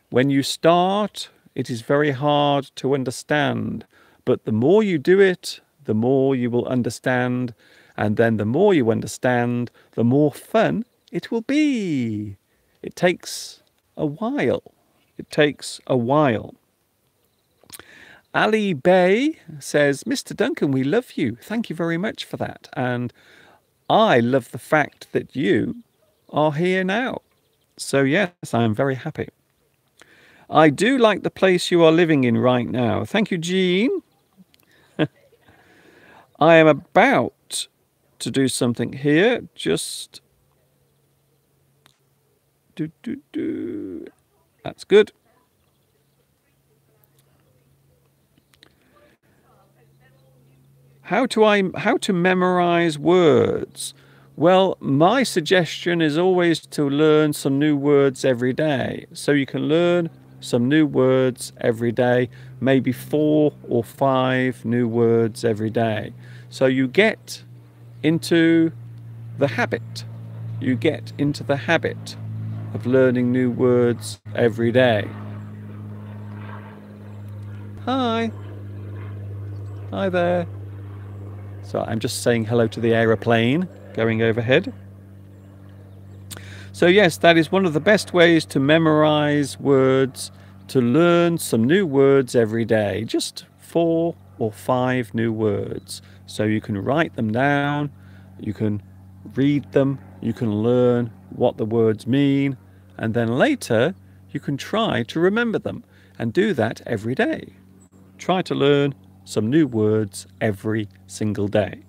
When you start, it is very hard to understand. But the more you do it, the more you will understand. And then the more you understand, the more fun it will be. It takes a while. It takes a while. Ali Bay says, Mr. Duncan, we love you. Thank you very much for that. And I love the fact that you are here now. So yes, I am very happy. I do like the place you are living in right now. Thank you, Jean. I am about to do something here. Just That's good. How to memorize words? Well, my suggestion is always to learn some new words every day. So you can learn some new words every day, maybe 4 or 5 new words every day. So you get into the habit. You get into the habit of learning new words every day. Hi. Hi there. So I'm just saying hello to the aeroplane going overhead. So yes, that is one of the best ways to memorize words, to learn some new words every day. Just 4 or 5 new words. So you can write them down, you can read them, you can learn what the words mean, and then later you can try to remember them, and do that every day. Try to learn some new words every single day.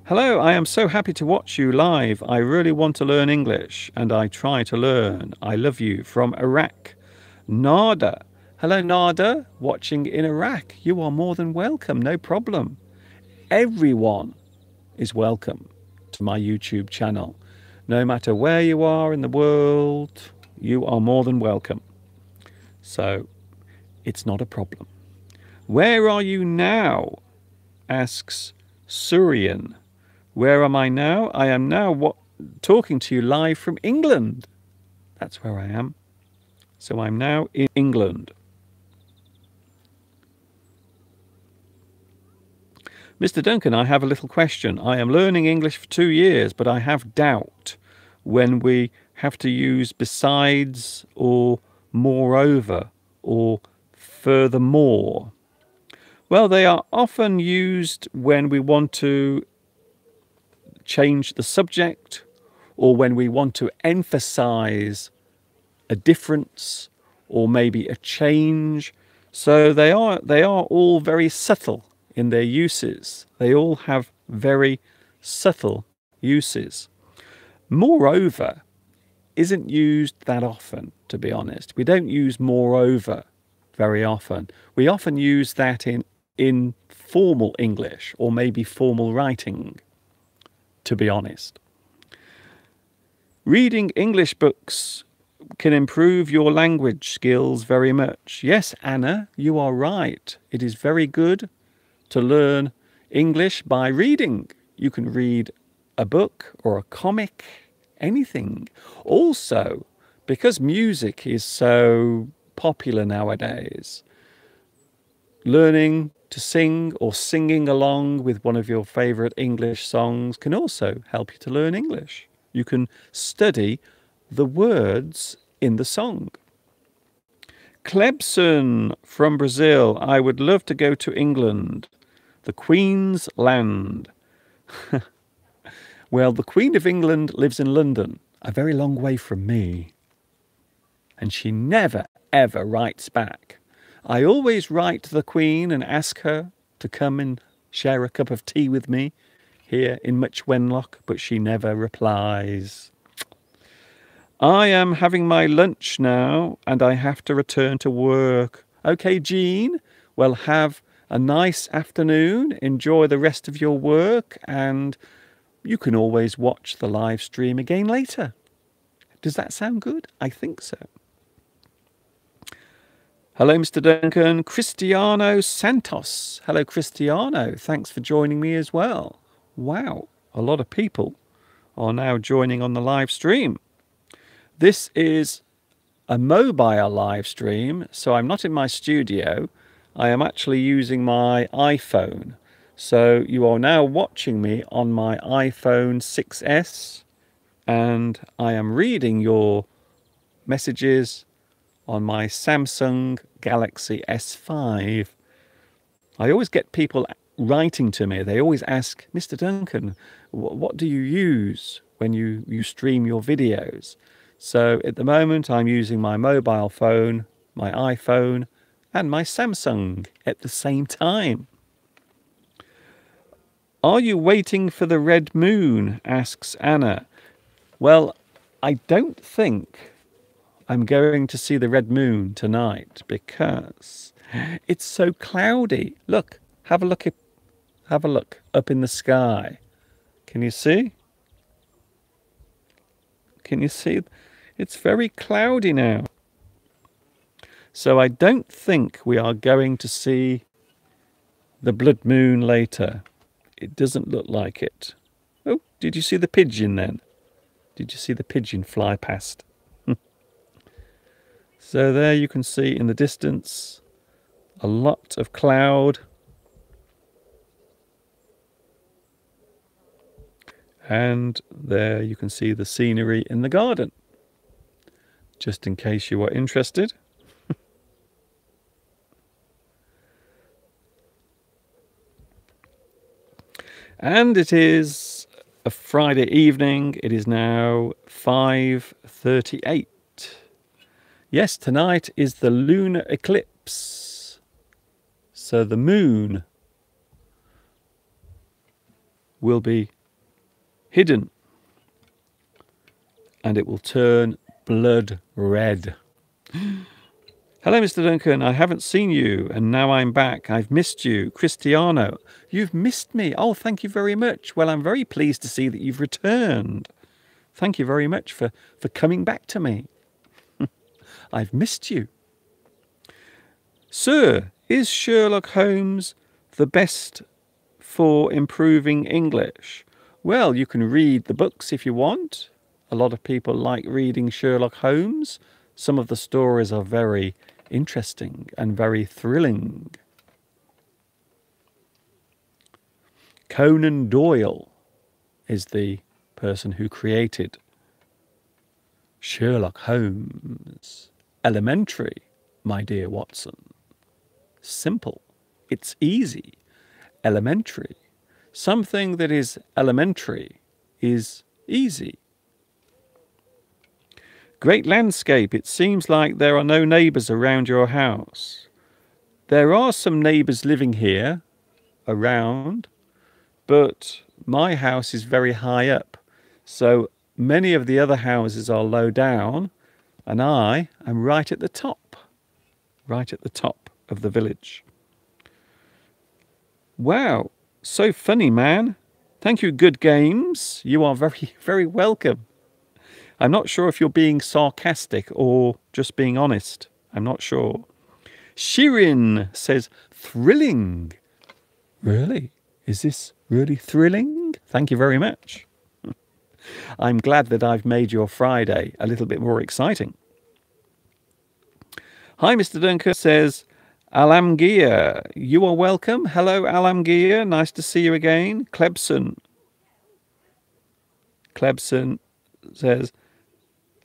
Hello, I am so happy to watch you live. I really want to learn English, and I try to learn. I love you, from Iraq. Nada. Hello, Nada, watching in Iraq. You are more than welcome, no problem. Everyone is welcome to my YouTube channel. No matter where you are in the world, you are more than welcome. So, it's not a problem. Where are you now? Asks Surian. Where am I now? I am now talking to you live from England. That's where I am. So I'm now in England. Mr. Duncan, I have a little question. I am learning English for 2 years, but I have doubt when we have to use besides or moreover or furthermore. Well, they are often used when we want to change the subject, or when we want to emphasize a difference or maybe a change. So they are all very subtle in their uses. They all have very subtle uses. Moreover isn't used that often, to be honest. We don't use moreover very often. We often use that in formal English, or maybe formal writing, to be honest. Reading English books can improve your language skills very much. Yes, Anna, you are right. It is very good to learn English by reading. You can read a book or a comic, anything. Also, because music is so popular nowadays, learning to sing or singing along with one of your favorite English songs can also help you to learn English. You can study the words in the song. Clebson from Brazil. I would love to go to England, the Queen's land. Well, the Queen of England lives in London, a very long way from me. And she never, ever writes back. I always write to the Queen and ask her to come and share a cup of tea with me here in Much Wenlock, but she never replies. I am having my lunch now and I have to return to work. Okay, Jean, well, have a nice afternoon. Enjoy the rest of your work, and you can always watch the live stream again later. Does that sound good? I think so. Hello, Mr. Duncan. Cristiano Santos. Hello, Cristiano. Thanks for joining me as well. Wow, a lot of people are now joining on the live stream. This is a mobile live stream, so I'm not in my studio. I am actually using my iPhone. So you are now watching me on my iPhone 6S, and I am reading your messages on my Samsung Galaxy S5. I always get people writing to me. They always ask, Mr. Duncan, what do you use when you stream your videos? So at the moment I'm using my mobile phone, my iPhone, and my Samsung at the same time. Are you waiting for the red moon? Asks Anna. Well, I don't think I'm going to see the red moon tonight because it's so cloudy. Look, have a look up in the sky. Can you see? Can you see? It's very cloudy now. So I don't think we are going to see the blood moon later. It doesn't look like it. Oh, did you see the pigeon then? Did you see the pigeon fly past? So there you can see in the distance a lot of cloud. And there you can see the scenery in the garden. Just in case you are interested. And it is a Friday evening. It is now 5:38. Yes, tonight is the lunar eclipse. So the moon will be hidden and it will turn blood red. Hello, Mr. Duncan. I haven't seen you, and now I'm back. I've missed you. Cristiano, you've missed me. Oh, thank you very much. Well, I'm very pleased to see that you've returned. Thank you very much for coming back to me. I've missed you. Sir, is Sherlock Holmes the best for improving English? Well, you can read the books if you want. A lot of people like reading Sherlock Holmes. Some of the stories are very interesting and very thrilling. Conan Doyle is the person who created Sherlock Holmes. Elementary, my dear Watson. Simple. It's easy. Elementary. Something that is elementary is easy. Great landscape. It seems like there are no neighbours around your house. There are some neighbours living here around, but my house is very high up. So many of the other houses are low down, and I am right at the top of the village. Wow, so funny, man. Thank you, Good Games. You are very, very welcome. I'm not sure if you're being sarcastic or just being honest. I'm not sure. Shirin says, thrilling. Really? Is this really thrilling? Thank you very much. I'm glad that I've made your Friday a little bit more exciting. Hi, Mr. Duncan says, Alamgir, you are welcome. Hello, Alamgir. Nice to see you again. Klebson says,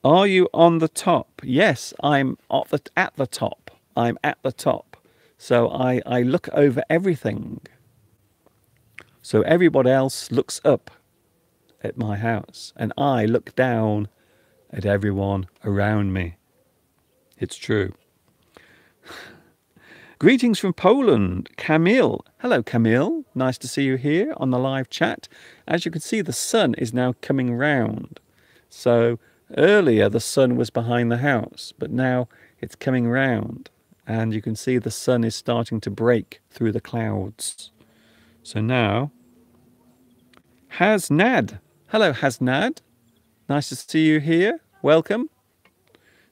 are you on the top? Yes, I'm at the top. I'm at the top. So I look over everything. So everybody else looks up at my house, and I look down at everyone around me. It's true. Greetings from Poland, Camille. Hello, Camille. Nice to see you here on the live chat. As you can see, the sun is now coming round. So earlier the sun was behind the house, but now it's coming round, and you can see the sun is starting to break through the clouds. So now, Hasnad. Hello, Hasnad. Nice to see you here. Welcome.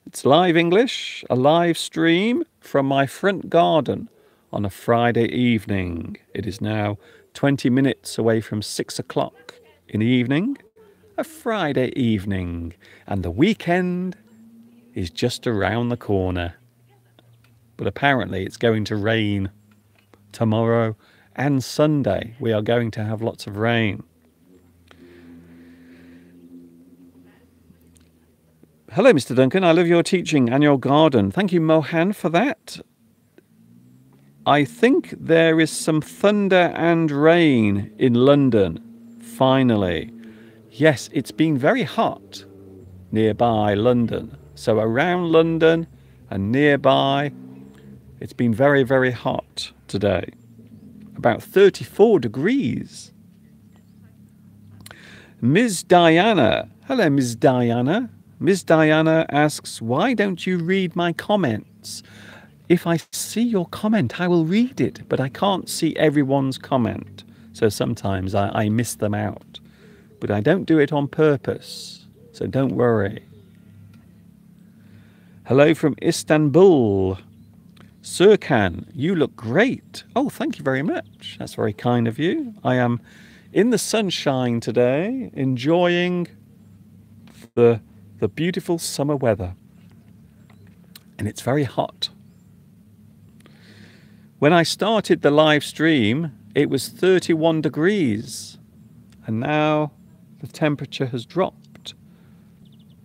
It's live English, a live stream from my front garden on a Friday evening. It is now 20 minutes away from 6 o'clock in the evening. A Friday evening, and the weekend is just around the corner. But apparently it's going to rain tomorrow and Sunday. We are going to have lots of rain. Hello, Mr. Duncan. I love your teaching and your garden. Thank you, Mohan, for that. I think there is some thunder and rain in London, finally. Yes, it's been very hot nearby London. So around London and nearby, it's been very, very hot today. About 34 degrees Ms. Diana. Hello, Ms. Diana. Ms. Diana asks, why don't you read my comments? If I see your comment, I will read it, but I can't see everyone's comment. So sometimes I miss them out. But I don't do it on purpose, so don't worry. Hello from Istanbul. Serkan, you look great. Oh, thank you very much. That's very kind of you. I am in the sunshine today, enjoying the beautiful summer weather. And it's very hot. When I started the live stream, it was 31 degrees. And now the temperature has dropped.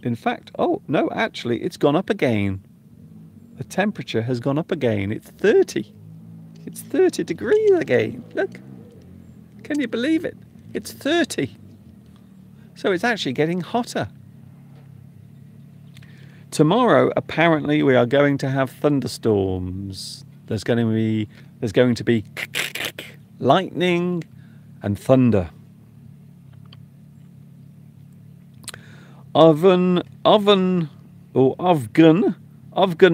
In fact, oh, no, actually, it's gone up again. The temperature has gone up again. It's 30. It's 30 degrees again. Look. Can you believe it? It's 30. So it's actually getting hotter. Tomorrow, apparently, we are going to have thunderstorms. There's going to be lightning and thunder. Afghan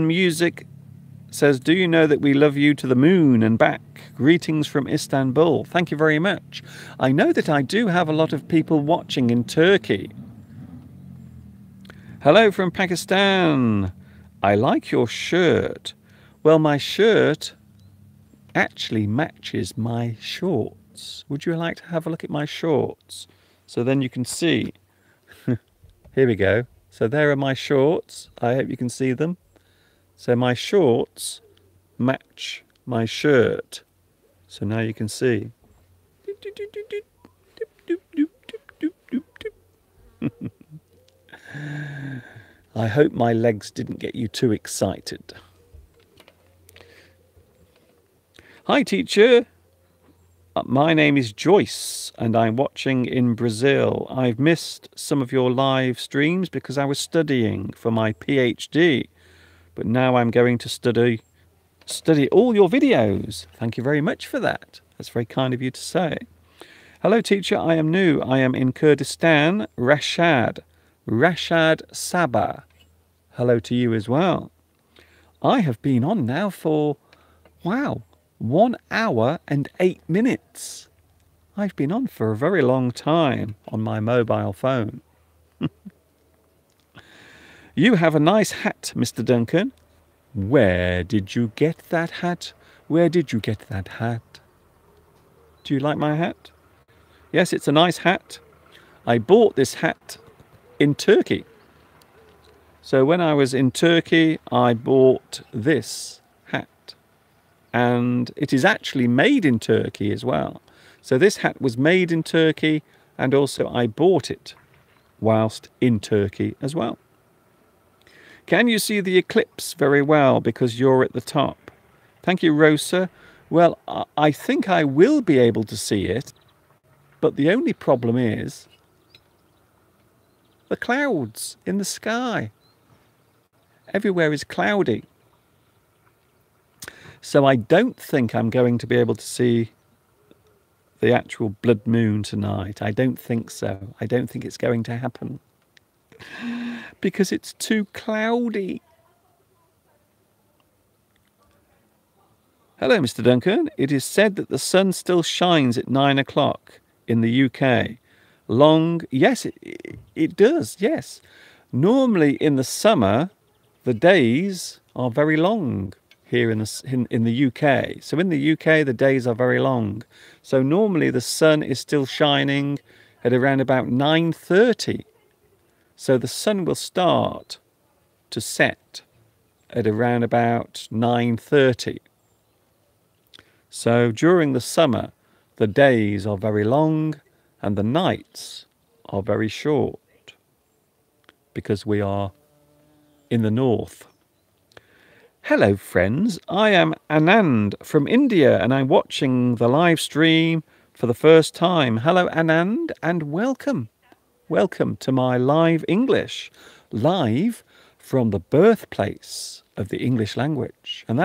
Music says, do you know that we love you to the moon and back? Greetings from Istanbul. Thank you very much. I know that I do have a lot of people watching in Turkey. Hello from Pakistan. I like your shirt. Well, my shirt actually matches my shorts. Would you like to have a look at my shorts? So then you can see. Here we go. So there are my shorts. I hope you can see them. So my shorts match my shirt. So now you can see. I hope my legs didn't get you too excited. Hi teacher, my name is Joyce and I'm watching in Brazil. I've missed some of your live streams because I was studying for my PhD, but now I'm going to study all your videos. Thank you very much for that. That's very kind of you to say. Hello teacher, I am new. I am in Kurdistan, Rashad Sabah. Hello to you as well. I have been on now for, wow, 1 hour and 8 minutes. I've been on for a very long time on my mobile phone. You have a nice hat, Mr. Duncan. Where did you get that hat? Where did you get that hat? Do you like my hat? Yes, it's a nice hat. I bought this hat in Turkey. So when I was in Turkey, I bought this hat. And it is actually made in Turkey as well. So this hat was made in Turkey, and also I bought it whilst in Turkey as well. Can you see the eclipse very well because you're at the top? Thank you, Rosa. Well, I think I will be able to see it, but the only problem is the clouds in the sky. Everywhere is cloudy. So I don't think I'm going to be able to see the actual blood moon tonight. I don't think so. I don't think it's going to happen because it's too cloudy. Hello, Mr. Duncan. It is said that the sun still shines at 9 o'clock in the UK. Yes, it does, yes. Normally in the summer, the days are very long here in the UK. So in the UK, the days are very long. So normally the sun is still shining at around about 9:30. So the sun will start to set at around about 9:30. So during the summer, the days are very long and the nights are very short because we are in the north. Hello friends, I am Anand from India and I'm watching the live stream for the first time. Hello Anand and welcome. Welcome to my live English, live from the birthplace of the English language. And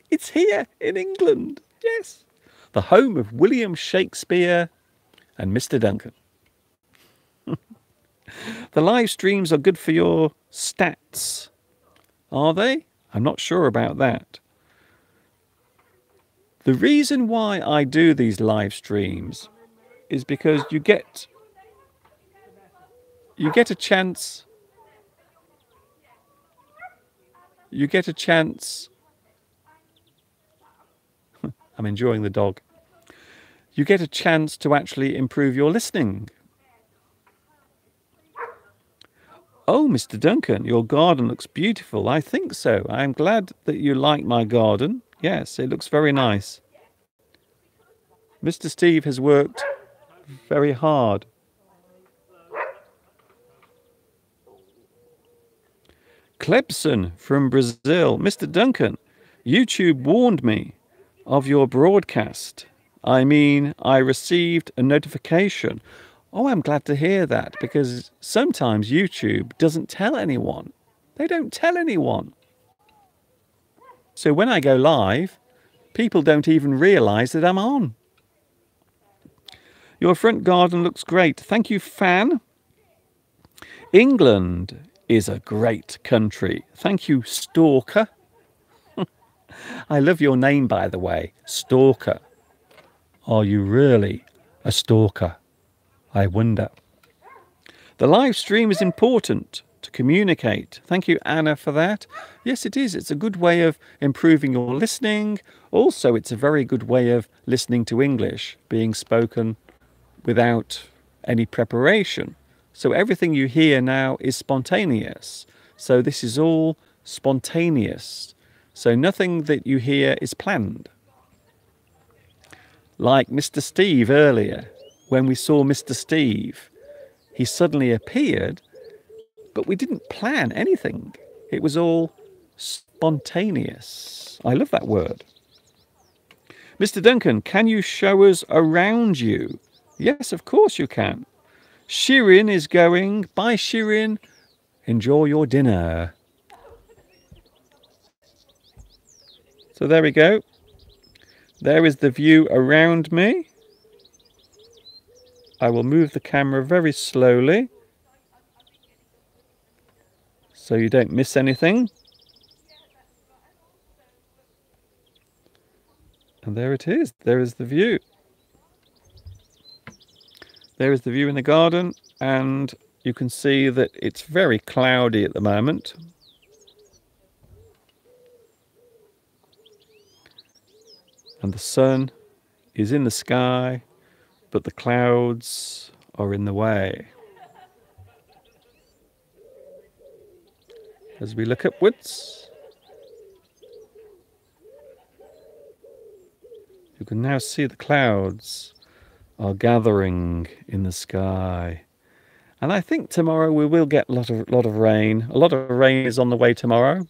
it's here in England, yes. The home of William Shakespeare and Mr. Duncan. The live streams are good for your stats. Are they? I'm not sure about that. The reason why I do these live streams is because you get a chance. You get a chance. I'm enjoying the dog. You get a chance to actually improve your listening. Oh, Mr. Duncan, your garden looks beautiful. I think so. I'm glad that you like my garden. Yes, it looks very nice. Mr. Steve has worked very hard. Clebson from Brazil. Mr. Duncan, YouTube warned me of your broadcast. I mean, I received a notification. Oh, I'm glad to hear that, because sometimes YouTube doesn't tell anyone. They don't tell anyone. So when I go live, people don't even realise that I'm on. Your front garden looks great. Thank you, Fan. England is a great country. Thank you, Stalker. I love your name, by the way, Stalker. Are you really a stalker? I wonder. The live stream is important to communicate. Thank you, Anna, for that. Yes, it is. It's a good way of improving your listening. Also, it's a very good way of listening to English being spoken without any preparation. So everything you hear now is spontaneous. So this is all spontaneous. So nothing that you hear is planned. Like Mr. Steve earlier. When we saw Mr. Steve, he suddenly appeared, but we didn't plan anything. It was all spontaneous. I love that word. Mr. Duncan, can you show us around you? Yes, of course you can. Shirin is going. Bye, Shirin. Enjoy your dinner. So there we go. There is the view around me. I will move the camera very slowly so you don't miss anything. And there it is. There is the view. There is the view in the garden, and you can see that it's very cloudy at the moment. And the sun is in the sky, but the clouds are in the way. As we look upwards, you can now see the clouds are gathering in the sky. And I think tomorrow we will get a lot of rain. A lot of rain is on the way tomorrow.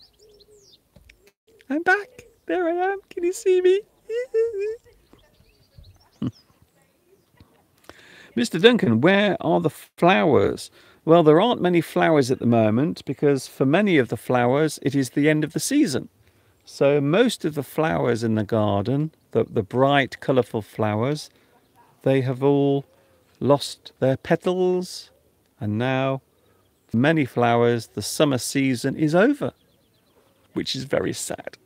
I'm back. There I am. Can you see me? Mr. Duncan, where are the flowers? Well, there aren't many flowers at the moment because for many of the flowers, it is the end of the season. So most of the flowers in the garden, the bright, colourful flowers, they have all lost their petals. And now, for many flowers, the summer season is over, which is very sad.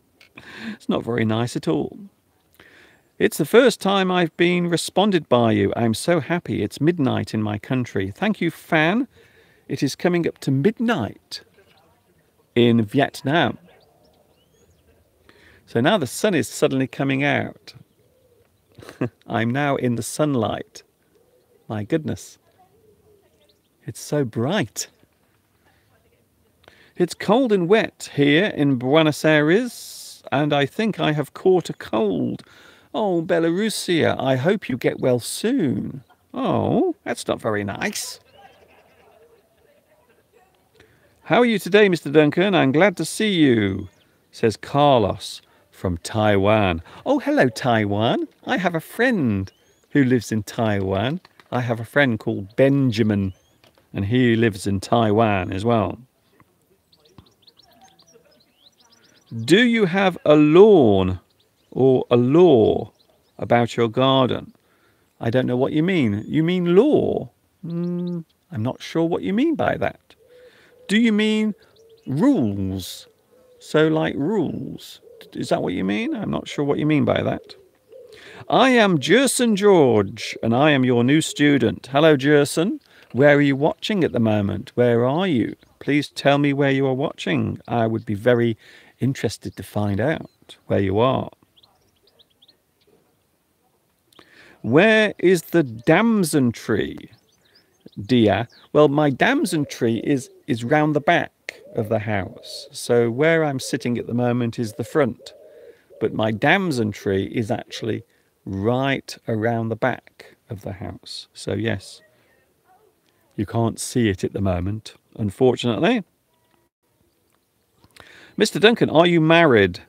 It's not very nice at all. It's the first time I've been responded by you. I'm so happy. It's midnight in my country. Thank you, Fan. It is coming up to midnight in Vietnam. So now the sun is suddenly coming out. I'm now in the sunlight. My goodness. It's so bright. It's cold and wet here in Buenos Aires, and I think I have caught a cold. Oh, Belarusia, I hope you get well soon. Oh, that's not very nice. How are you today, Mr. Duncan? I'm glad to see you, says Carlos from Taiwan. Oh, hello, Taiwan. I have a friend who lives in Taiwan. I have a friend called Benjamin, and he lives in Taiwan as well. Do you have a lawn or a law about your garden? I don't know what you mean. You mean law? I I'm not sure what you mean by that. Do you mean rules? So like rules? Is that what you mean? I'm not sure what you mean by that. I am Jerson George, and I am your new student. Hello, Jerson. Where are you watching at the moment? Where are you? Please tell me where you are watching. I would be very interested to find out where you are. Where is the damson tree, dear? Well, my damson tree is round the back of the house. So where I'm sitting at the moment is the front. But my damson tree is actually right around the back of the house. So yes, you can't see it at the moment, unfortunately. Mr. Duncan, are you married?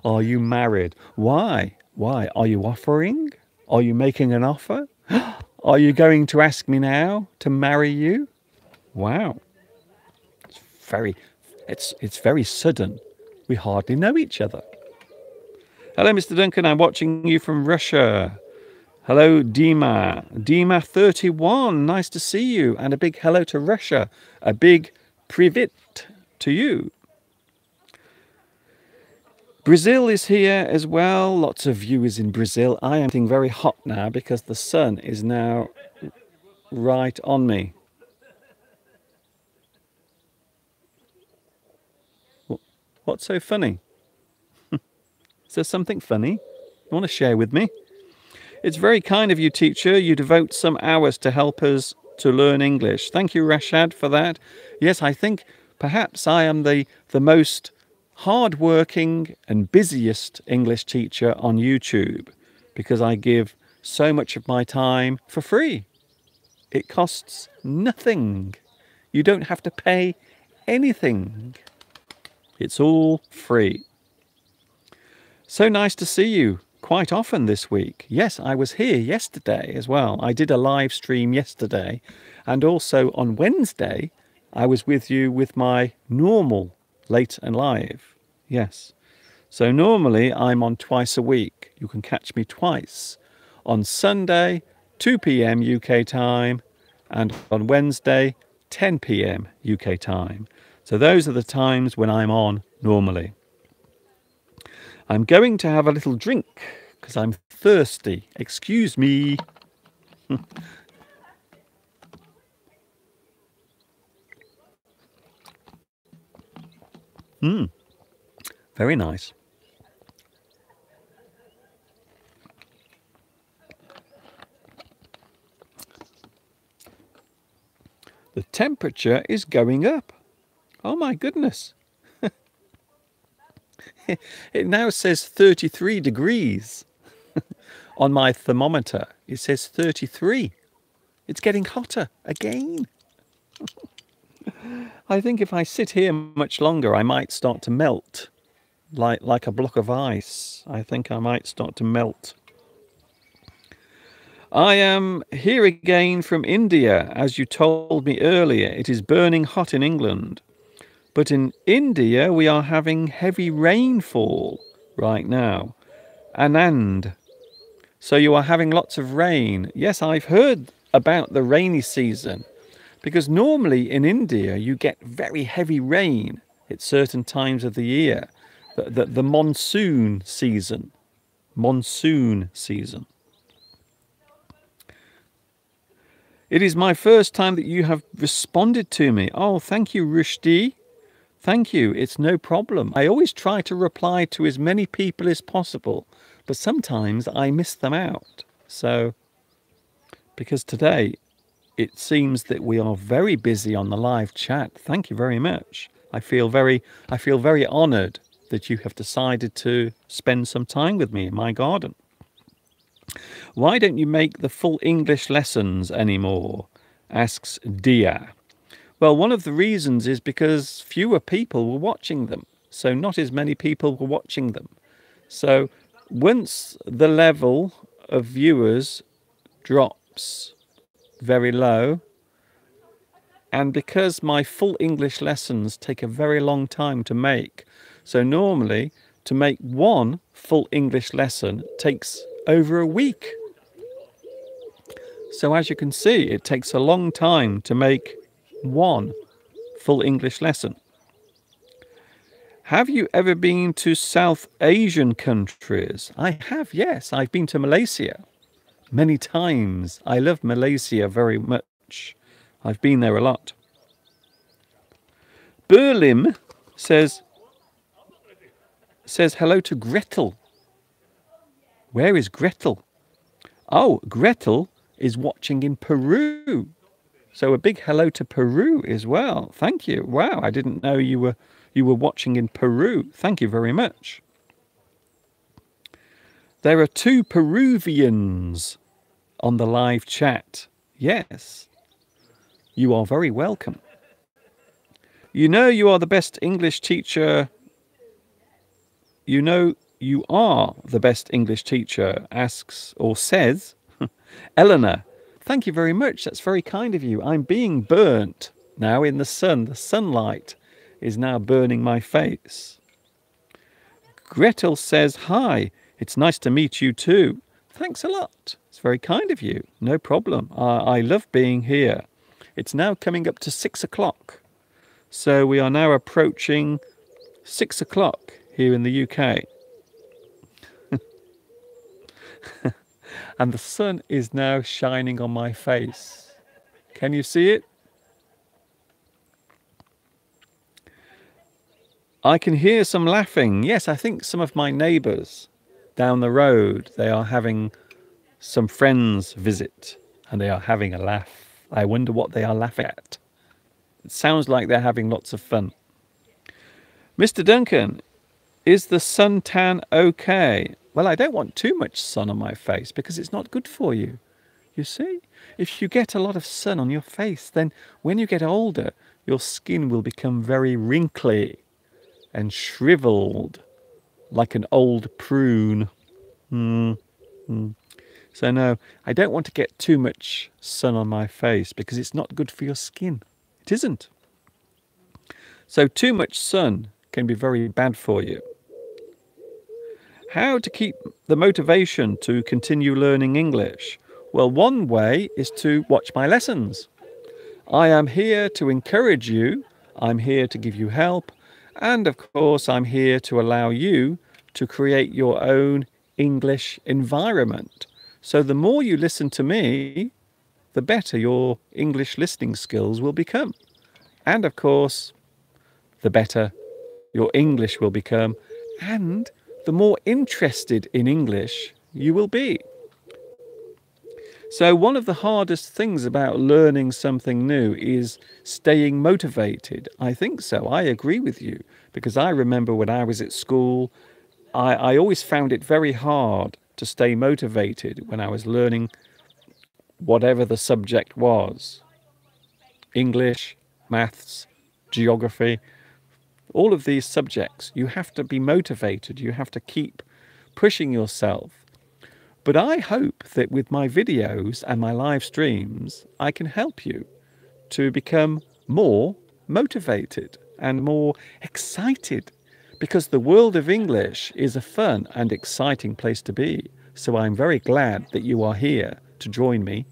Are you married? Why? Why? Are you offering? Are you making an offer? Are you going to ask me now to marry you? Wow. It's very sudden. We hardly know each other. Hello, Mr. Duncan. I'm watching you from Russia. Hello, Dima. Dima31. Nice to see you. And a big hello to Russia. A big privet to you. Brazil is here as well. Lots of viewers in Brazil. I am getting very hot now because the sun is now right on me. What's so funny? Is there something funny you want to share with me? It's very kind of you, teacher. You devote some hours to help us to learn English. Thank you, Rashad, for that. Yes, I think perhaps I am the most hard-working and busiest English teacher on YouTube because I give so much of my time for free. It costs nothing. You don't have to pay anything. It's all free. So nice to see you quite often this week. Yes, I was here yesterday as well. I did a live stream yesterday, and also on Wednesday I was with you with my normal late and live. Yes. So normally I'm on twice a week. You can catch me twice. On Sunday, 2 p.m. UK time, and on Wednesday, 10 p.m. UK time. So those are the times when I'm on normally. I'm going to have a little drink because I'm thirsty. Excuse me. Very nice. The temperature is going up. Oh my goodness. It now says 33 degrees on my thermometer. It says 33. It's getting hotter again. I think if I sit here much longer, I might start to melt like a block of ice. I think I might start to melt. I am here again from India. As you told me earlier, it is burning hot in England. But in India, we are having heavy rainfall right now. Anand. So you are having lots of rain. Yes, I've heard about the rainy season. Because normally in India, you get very heavy rain at certain times of the year. The monsoon season. Monsoon season. It is my first time that you have responded to me. Oh, thank you, Rushdie. Thank you. It's no problem. I always try to reply to as many people as possible, but sometimes I miss them out. So, because today it seems that we are very busy on the live chat. Thank you very much. I feel very honored that you have decided to spend some time with me in my garden. Why don't you make the full English lessons anymore? Asks Dia. Well, one of the reasons is because fewer people were watching them. So not as many people were watching them. So once the level of viewers drops very low, and because my full English lessons take a very long time to make, so normally to make one full English lesson takes over a week. So as you can see, it takes a long time to make one full English lesson. Have you ever been to South Asian countries? I have, yes. I've been to Malaysia many times. I love Malaysia very much. I've been there a lot. Berlim says hello to Gretel. Where is Gretel? Oh, Gretel is watching in Peru. So a big hello to Peru as well. Thank you. Wow, I didn't know you were watching in Peru. Thank you very much. There are 2 Peruvians on the live chat. Yes. You are very welcome. You know you are the best English teacher. You know you are the best English teacher, asks or says Eleanor. Thank you very much. That's very kind of you. I'm being burnt now in the sun. The sunlight is now burning my face. Gretel says, hi, it's nice to meet you too. Thanks a lot. It's very kind of you. No problem. I love being here. It's now coming up to 6 o'clock. So we are now approaching 6 o'clock here in the UK. And the sun is now shining on my face. Can you see it? I can hear some laughing. Yes, I think some of my neighbours down the road, they are having some friends visit and they are having a laugh. I wonder what they are laughing at. It sounds like they're having lots of fun. Mr. Duncan, is the suntan okay? Well, I don't want too much sun on my face because it's not good for you. You see, if you get a lot of sun on your face, then when you get older, your skin will become very wrinkly and shriveled like an old prune. So no, I don't want to get too much sun on my face because it's not good for your skin. It isn't. So too much sun can be very bad for you. How to keep the motivation to continue learning English? Well, one way is to watch my lessons. I am here to encourage you. I'm here to give you help. And of course, I'm here to allow you to create your own English environment. So the more you listen to me, the better your English listening skills will become. And of course, the better your English will become. And the more interested in English you will be. So one of the hardest things about learning something new is staying motivated. I think so. I agree with you. Because I remember when I was at school, I always found it very hard to stay motivated when I was learning whatever the subject was. English, maths, geography, all of these subjects, you have to be motivated. You have to keep pushing yourself. But I hope that with my videos and my live streams, I can help you to become more motivated and more excited, because the world of English is a fun and exciting place to be. So I'm very glad that you are here to join me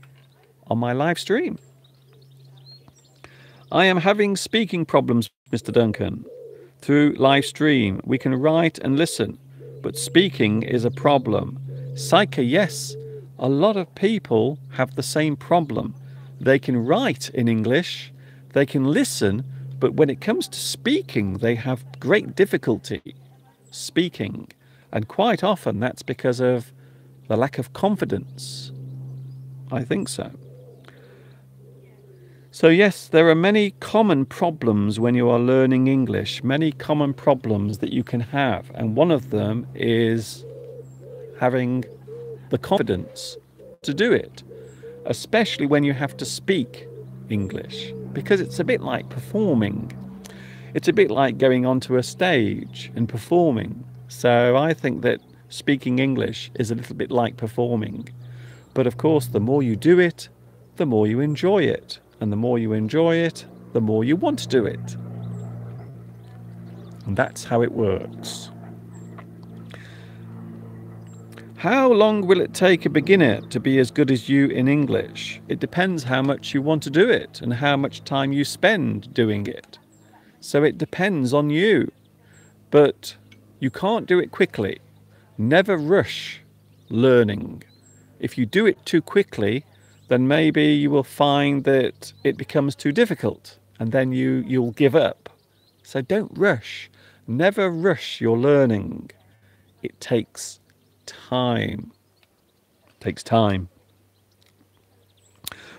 on my live stream. I am having speaking problems, Mr. Duncan. Through live stream, we can write and listen, but speaking is a problem. Psyche, yes, a lot of people have the same problem. They can write in English, they can listen, but when it comes to speaking, they have great difficulty speaking. And quite often that's because of the lack of confidence. I think so. So yes, there are many common problems when you are learning English, many common problems that you can have. And one of them is having the confidence to do it, especially when you have to speak English, because it's a bit like performing. It's a bit like going onto a stage and performing. So I think that speaking English is a little bit like performing. But of course, the more you do it, the more you enjoy it. And the more you enjoy it, the more you want to do it. And that's how it works. How long will it take a beginner to be as good as you in English? It depends how much you want to do it and how much time you spend doing it. So it depends on you. But you can't do it quickly. Never rush learning. If you do it too quickly, then maybe you will find that it becomes too difficult and then you'll give up. So don't rush. Never rush your learning. It takes time. It takes time.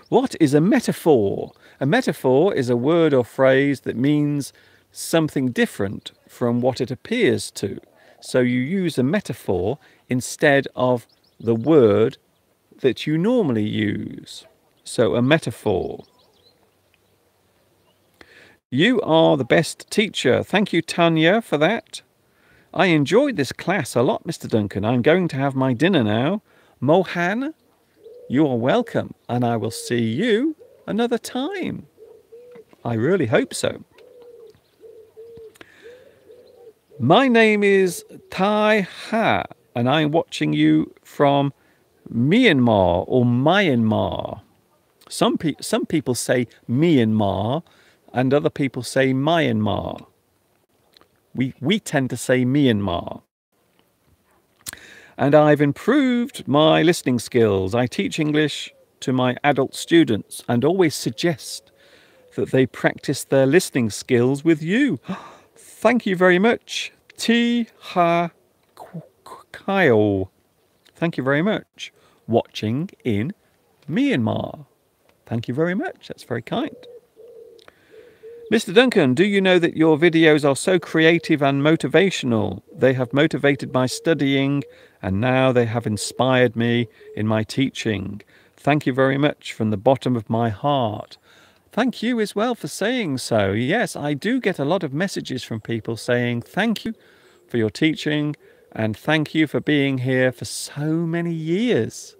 What is a metaphor? A metaphor is a word or phrase that means something different from what it appears to. So you use a metaphor instead of the word that you normally use. So a metaphor. You are the best teacher. Thank you, Tanya, for that. I enjoyed this class a lot, Mr. Duncan. I'm going to have my dinner now. Mohan, you are welcome, and I will see you another time. I really hope so. My name is Tai Ha, and I'm watching you from Myanmar or Myanmar. Some people say Myanmar, and other people say Myanmar. We tend to say Myanmar. And I've improved my listening skills. I teach English to my adult students and always suggest that they practice their listening skills with you. Thank you very much. Ti Ha Kyle. Thank you very much. Watching in Myanmar. Thank you very much. That's very kind. Mr. Duncan, do you know that your videos are so creative and motivational? They have motivated my studying and now they have inspired me in my teaching. Thank you very much from the bottom of my heart. Thank you as well for saying so. Yes, I do get a lot of messages from people saying thank you for your teaching and thank you for being here for so many years.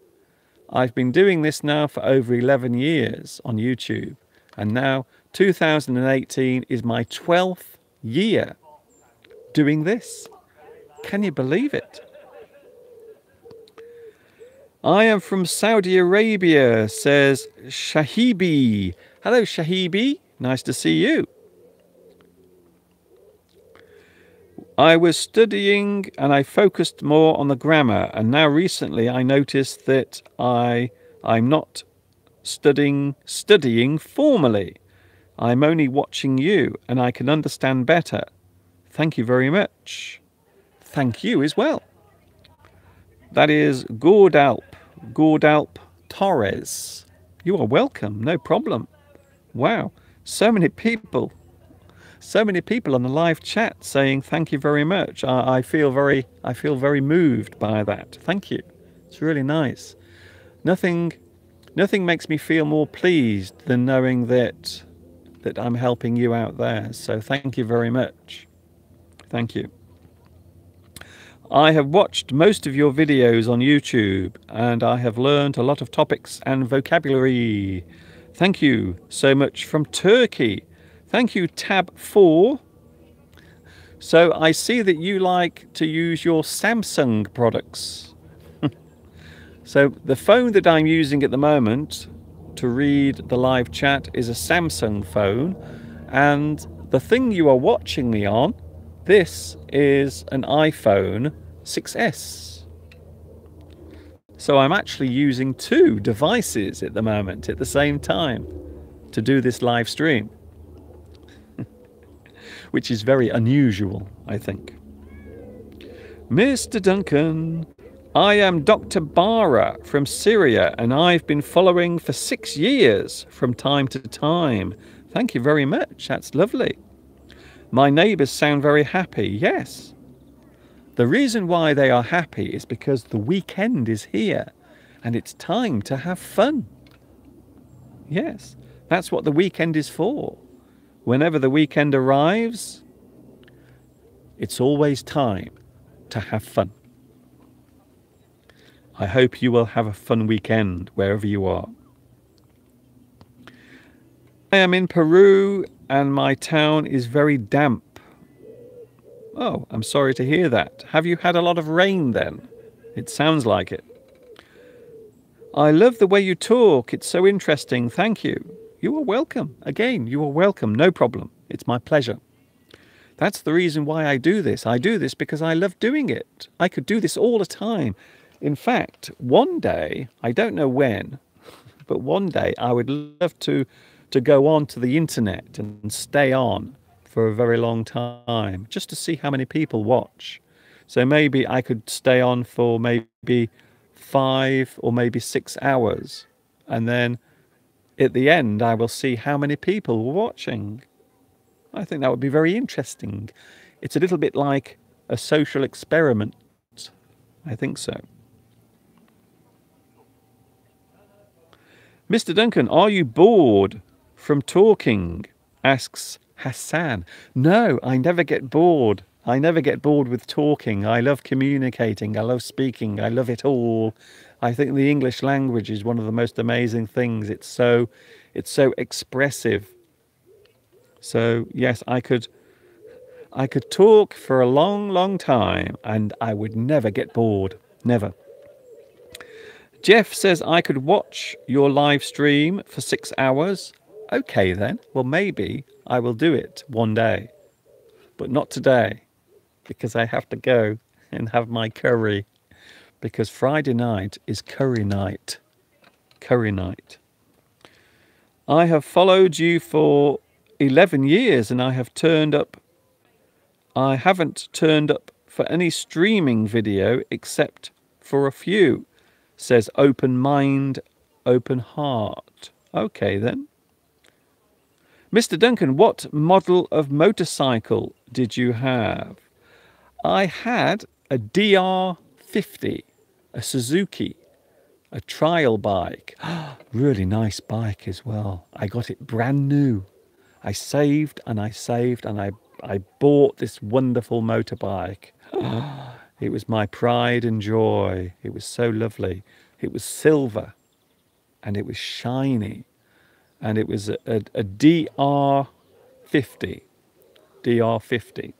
I've been doing this now for over 11 years on YouTube, and now 2018 is my 12th year doing this. Can you believe it? I am from Saudi Arabia, says Shahibi. Hello, Shahibi. Nice to see you. I was studying and I focused more on the grammar, and now recently I noticed that I'm not studying formally. I'm only watching you and I can understand better. Thank you very much. Thank you as well. That is Gordalp Torres. You are welcome, no problem. Wow, so many people on the live chat saying thank you very much. I feel very moved by that. Thank you. It's really nice. Nothing makes me feel more pleased than knowing that I'm helping you out there. So thank you very much. Thank you. I have watched most of your videos on YouTube and I have learned a lot of topics and vocabulary. Thank you so much from Turkey. Thank you, Tab 4. So I see that you like to use your Samsung products. So the phone that I'm using at the moment to read the live chat is a Samsung phone, and the thing you are watching me on, this is an iPhone 6S. So I'm actually using two devices at the moment at the same time to do this live stream, which is very unusual, I think. Mr. Duncan, I am Dr. Bara from Syria and I've been following for 6 years from time to time. Thank you very much. That's lovely. My neighbours sound very happy. Yes. The reason why they are happy is because the weekend is here and it's time to have fun. Yes, that's what the weekend is for. Whenever the weekend arrives, it's always time to have fun. I hope you will have a fun weekend wherever you are. I am in Peru and my town is very damp. Oh, I'm sorry to hear that. Have you had a lot of rain then? It sounds like it. I love the way you talk. It's so interesting. Thank you. You are welcome. Again, you are welcome. No problem. It's my pleasure. That's the reason why I do this. I do this because I love doing it. I could do this all the time. In fact, one day, I don't know when, but one day I would love to go on to the internet and stay on for a very long time just to see how many people watch. So maybe I could stay on for maybe 5 or maybe 6 hours, and then at the end I will see how many people were watching. I think that would be very interesting. It's a little bit like a social experiment. I think so. Mr. Duncan, are you bored from talking? Asks Hassan. No, I never get bored. I never get bored with talking. I love communicating. I love speaking. I love it all. I think the English language is one of the most amazing things. It's so expressive. So yes, I could talk for a long, long time and I would never get bored. Never. Jeff says I could watch your live stream for 6 hours. Okay then. Well, maybe I will do it one day, but not today, because I have to go and have my curry, because Friday night is curry night. Curry night. I have followed you for 11 years and I haven't turned up for any streaming video except for a few, says Open Mind, Open Heart. Okay then. Mr. Duncan, what model of motorcycle did you have? I had a DR50, a Suzuki, a trial bike. Really nice bike as well. I got it brand new. I saved and I saved and I bought this wonderful motorbike. It was my pride and joy. It was so lovely. It was silver and it was shiny. And it was a DR50. DR50.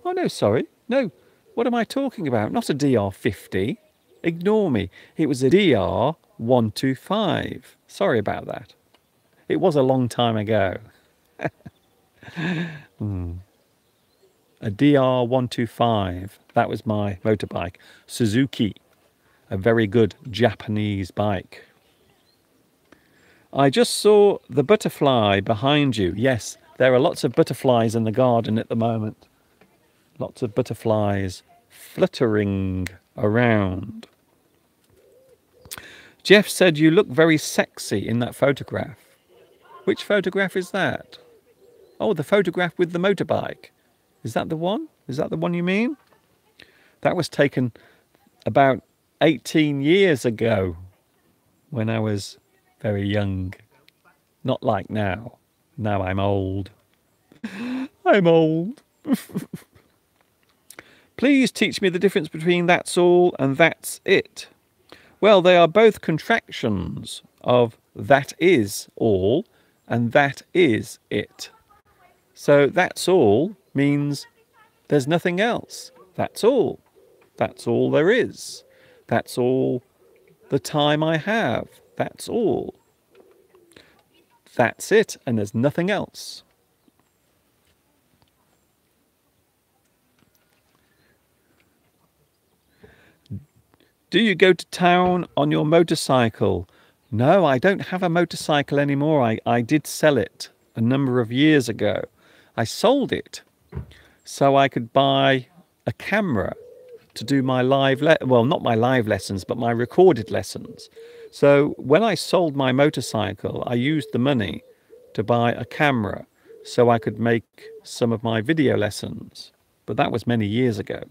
Oh, no, sorry. No, what am I talking about? Not a DR50. Ignore me. It was a DR125. Sorry about that. It was a long time ago. A DR125. That was my motorbike. Suzuki. A very good Japanese bike. I just saw the butterfly behind you. Yes, there are lots of butterflies in the garden at the moment. Lots of butterflies fluttering around. Jeff said you look very sexy in that photograph. Which photograph is that? Oh, the photograph with the motorbike. Is that the one? Is that the one you mean? That was taken about 18 years ago when I was very young. Not like now. Now I'm old. I'm old. Please teach me the difference between that's all and that's it. Well, they are both contractions of that is all and that is it. So that's all means there's nothing else. That's all. That's all there is. That's all the time I have. That's all. That's it, and there's nothing else. Do you go to town on your motorcycle? No, I don't have a motorcycle anymore. I did sell it a number of years ago. I sold it so I could buy a camera to do my well, not my live lessons, but my recorded lessons. So when I sold my motorcycle, I used the money to buy a camera so I could make some of my video lessons. But that was many years ago.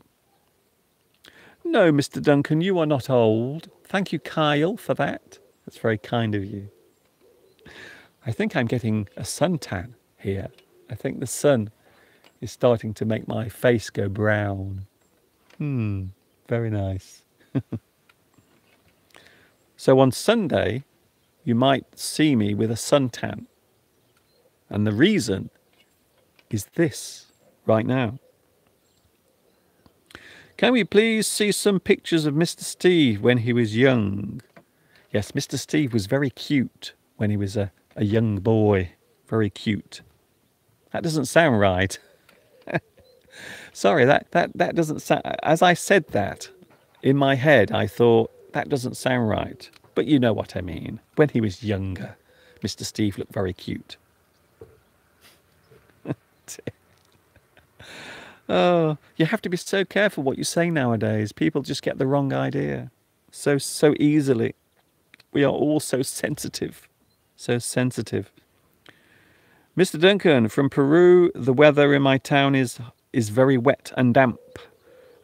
No, Mr. Duncan, you are not old. Thank you, Kyle, for that. That's very kind of you. I think I'm getting a suntan here. I think the sun is starting to make my face go brown. Very nice. So on Sunday, you might see me with a suntan. And the reason is this right now. Can we please see some pictures of Mr. Steve when he was young? Yes, Mr. Steve was very cute when he was a young boy. Very cute. That doesn't sound right. Sorry, that doesn't sound... As I said that, in my head, I thought, that doesn't sound right. But you know what I mean. When he was younger, Mr. Steve looked very cute. Oh, you have to be so careful what you say nowadays. People just get the wrong idea so easily. We are all so sensitive. So sensitive. Mr. Duncan, from Peru, the weather in my town is very wet and damp,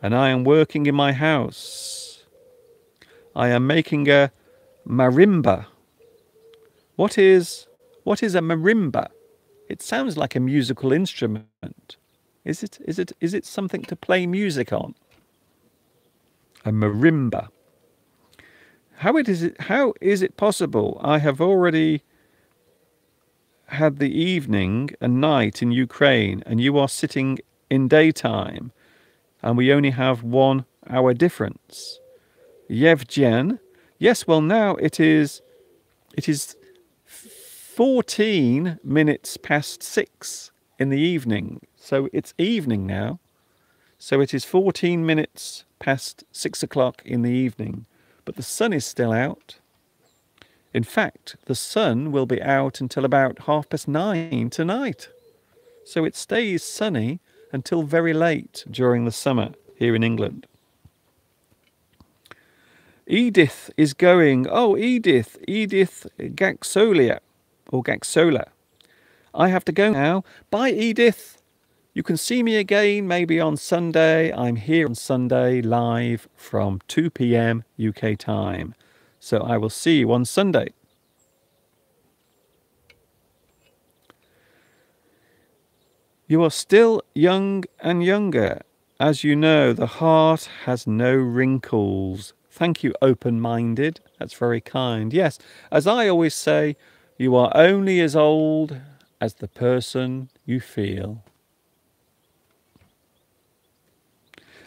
and I am working in my house. I am making a marimba. What is a marimba? It sounds like a musical instrument. Is it something to play music on? A marimba. How is it possible? I have already had the evening and night in Ukraine, and you are sitting in daytime, and we only have 1 hour difference. Yevgen, yes, well now it is 14 minutes past 6 in the evening. So it's evening now. So it is 14 minutes past 6 o'clock in the evening, but the sun is still out. In fact, the sun will be out until about 9:30 tonight. So it stays sunny until very late during the summer here in England. Edith is going. Oh, Edith Gaxolia, or Gaxola. I have to go now. Bye, Edith. You can see me again maybe on Sunday. I'm here on Sunday live from 2 p.m. UK time. So I will see you on Sunday. You are still young and younger. As you know, the heart has no wrinkles. Thank you, open-minded. That's very kind. Yes, as I always say, you are only as old as the person you feel.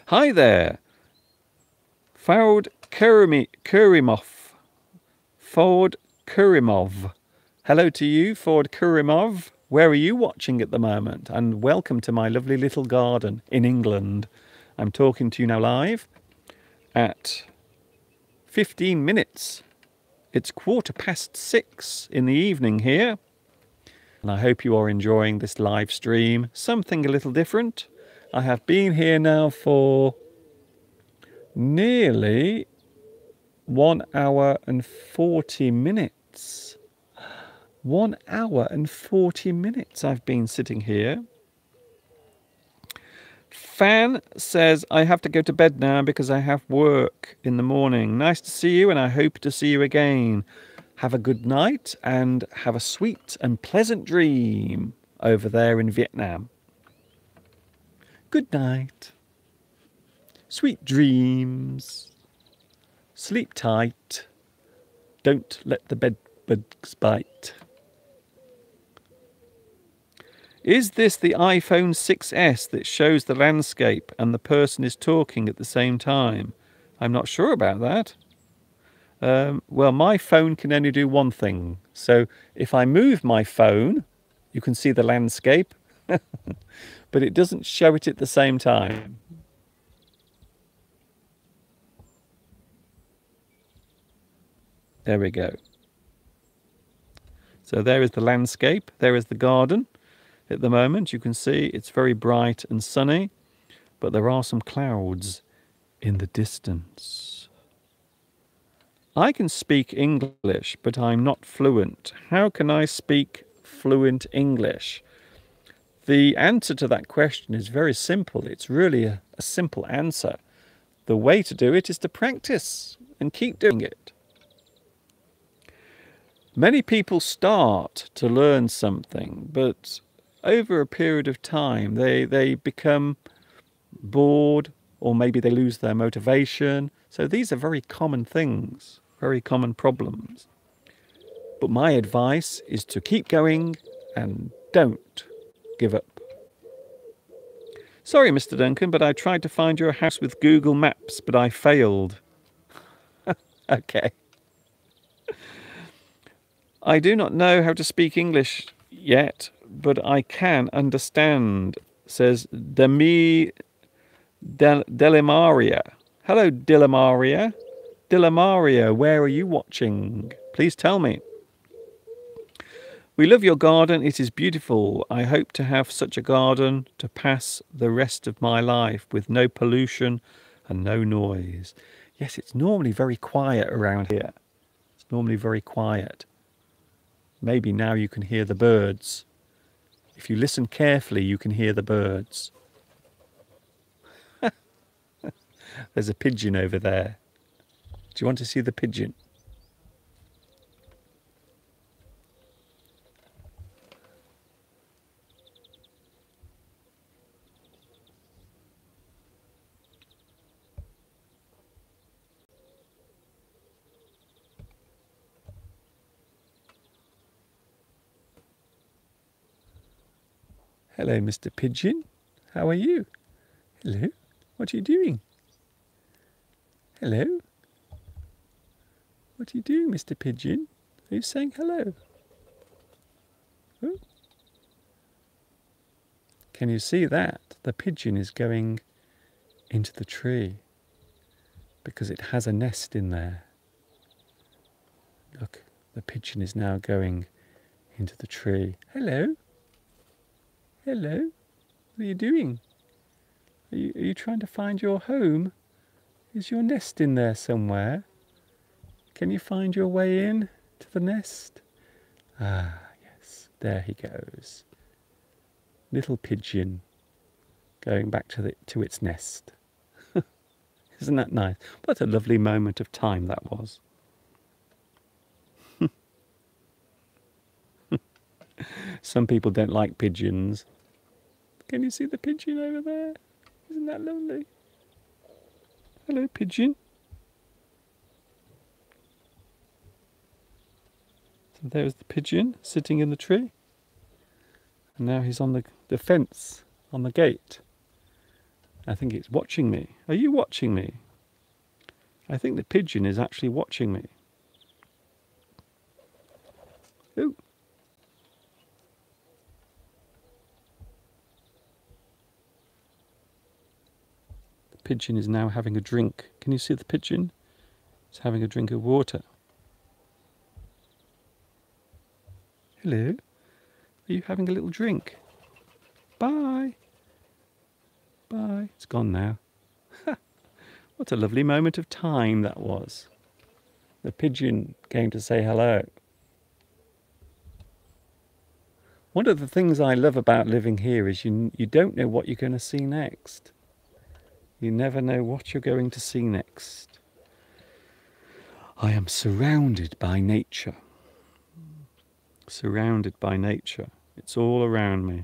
Hi there. Ford Kurimov. Ford Kurimov. Hello to you, Ford Kurimov. Where are you watching at the moment? And welcome to my lovely little garden in England. I'm talking to you now live at 15 minutes. It's 6:15 in the evening here. And I hope you are enjoying this live stream. Something a little different. I have been here now for nearly 1 hour and 40 minutes. 1 hour and 40 minutes I've been sitting here. Fan says, I have to go to bed now because I have work in the morning. Nice to see you, and I hope to see you again. Have a good night and have a sweet and pleasant dream over there in Vietnam. Good night. Sweet dreams. Sleep tight. Don't let the bed bugs bite. Is this the iPhone 6s that shows the landscape and the person is talking at the same time? I'm not sure about that. Well, my phone can only do one thing. So if I move my phone, you can see the landscape, but it doesn't show it at the same time. There we go. So there is the landscape. There is the garden. At the moment, you can see it's very bright and sunny, but there are some clouds in the distance. I can speak English, but I'm not fluent. How can I speak fluent English? The answer to that question is very simple. It's really a simple answer. The way to do it is to practice and keep doing it. Many people start to learn something, but over a period of time, they become bored, or maybe they lose their motivation. So these are very common things, very common problems. But my advice is to keep going and don't give up. Sorry, Mr. Duncan, but I tried to find your house with Google Maps, but I failed. Okay. I do not know how to speak English yet, but I can understand, says Delimaria. Hello, Delimaria. Delimaria, where are you watching? Please tell me. We love your garden. It is beautiful. I hope to have such a garden to pass the rest of my life with no pollution and no noise. Yes, it's normally very quiet around here. It's normally very quiet. Maybe now you can hear the birds. If you listen carefully, you can hear the birds. There's a pigeon over there. Do you want to see the pigeon? Hello, Mr. Pigeon. How are you? Hello. What are you doing? Hello. What are you doing, Mr. Pigeon? Are you saying hello? Oh. Can you see that? The pigeon is going into the tree because it has a nest in there. Look, the pigeon is now going into the tree. Hello. Hello. What are you doing? Are you trying to find your home? Is your nest in there somewhere? Can you find your way in to the nest? Ah, yes. There he goes. Little pigeon going back to its nest. Isn't that nice? What a lovely moment of time that was. Some people don't like pigeons. Can you see the pigeon over there? Isn't that lovely? Hello, pigeon. So there's the pigeon sitting in the tree. And now he's on the fence, on the gate. I think it's watching me. Are you watching me? I think the pigeon is actually watching me. Ooh. Pigeon is now having a drink. Can you see the pigeon? It's having a drink of water. Hello. Are you having a little drink? Bye. Bye. It's gone now. What a lovely moment of time that was. The pigeon came to say hello. One of the things I love about living here is you don't know what you're going to see next. You never know what you're going to see next. I am surrounded by nature. Surrounded by nature. It's all around me.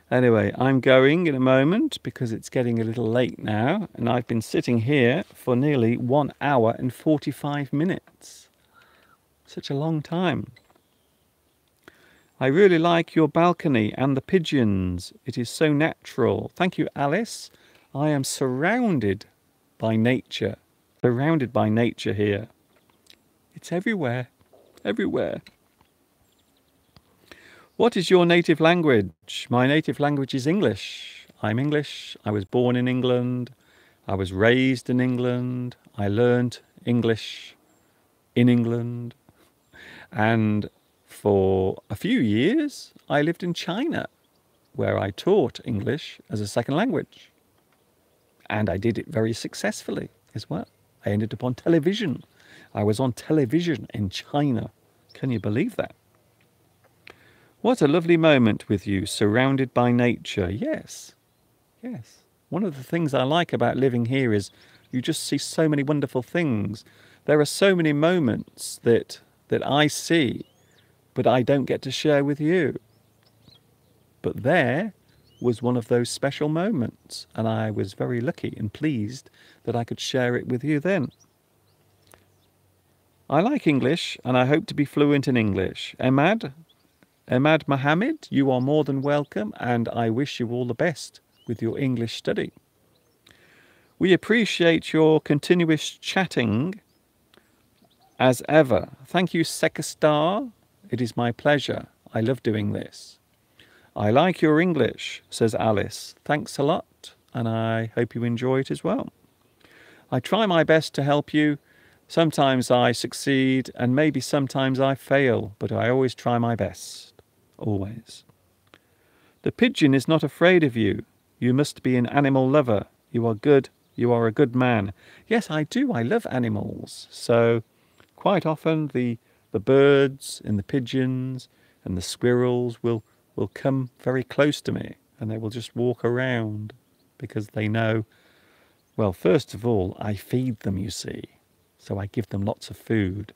Anyway, I'm going in a moment because it's getting a little late now, and I've been sitting here for nearly 1 hour and 45 minutes. Such a long time. I really like your balcony and the pigeons. It is so natural. Thank you, Alice. I am surrounded by nature. Surrounded by nature here. It's everywhere. Everywhere. What is your native language? My native language is English. I'm English. I was born in England. I was raised in England. I learned English in England. And for a few years, I lived in China, where I taught English as a second language. And I did it very successfully as well. I ended up on television. I was on television in China. Can you believe that? What a lovely moment with you, surrounded by nature. Yes, yes. One of the things I like about living here is you just see so many wonderful things. There are so many moments that I see, but I don't get to share with you. But there was one of those special moments, and I was very lucky and pleased that I could share it with you then. I like English, and I hope to be fluent in English. Emad, Ahmad Mohammed, you are more than welcome, and I wish you all the best with your English study. We appreciate your continuous chatting as ever. Thank you, Sekastar. It is my pleasure. I love doing this. I like your English, says Alice. Thanks a lot, and I hope you enjoy it as well. I try my best to help you. Sometimes I succeed, and maybe sometimes I fail, but I always try my best. Always. The pigeon is not afraid of you. You must be an animal lover. You are good. You are a good man. Yes, I do. I love animals. So quite often the birds and the pigeons and the squirrels will come very close to me, and they will just walk around because they know, well, first of all, I feed them, you see. So I give them lots of food.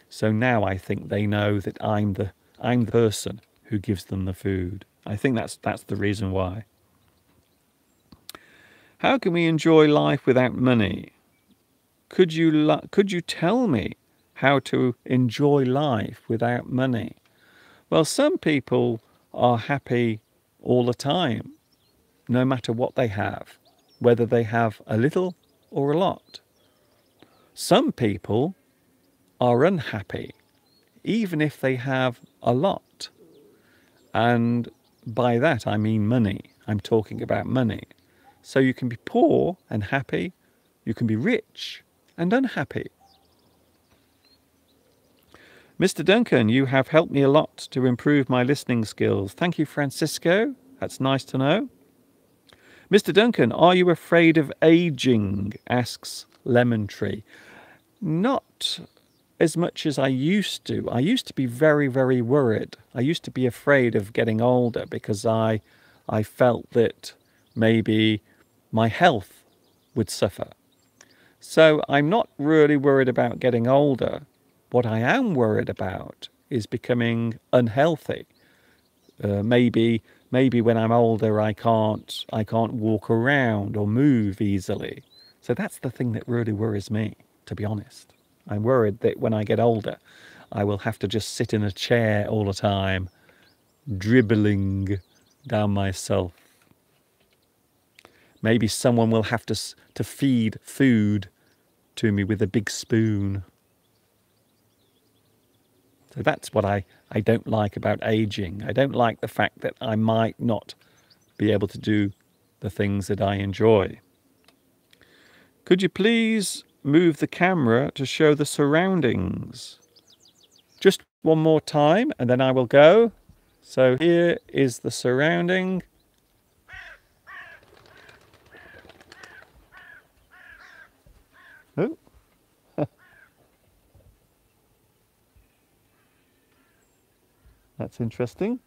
So now I think they know that I'm the person who gives them the food. I think that's the reason why. How can we enjoy life without money? Could you tell me how to enjoy life without money? Well, some people are happy all the time, no matter what they have, whether they have a little or a lot. Some people are unhappy, even if they have a lot. And by that I mean money. I'm talking about money. So you can be poor and happy. You can be rich and unhappy. Mr. Duncan, you have helped me a lot to improve my listening skills. Thank you, Francisco. That's nice to know. Mr. Duncan, are you afraid of aging? Asks Lemon Tree. Not as much as I used to. I used to be very, very worried. I used to be afraid of getting older because I felt that maybe my health would suffer. So I'm not really worried about getting older. What I am worried about is becoming unhealthy. Maybe when I'm older I can't walk around or move easily. So that's the thing that really worries me, to be honest. I'm worried that when I get older I will have to just sit in a chair all the time, dribbling down myself. Maybe someone will have to feed food to me with a big spoon. So that's what I don't like about aging. I don't like the fact that I might not be able to do the things that I enjoy. Could you please move the camera to show the surroundings? Just one more time and then I will go. So here is the surrounding. Oh. That's interesting.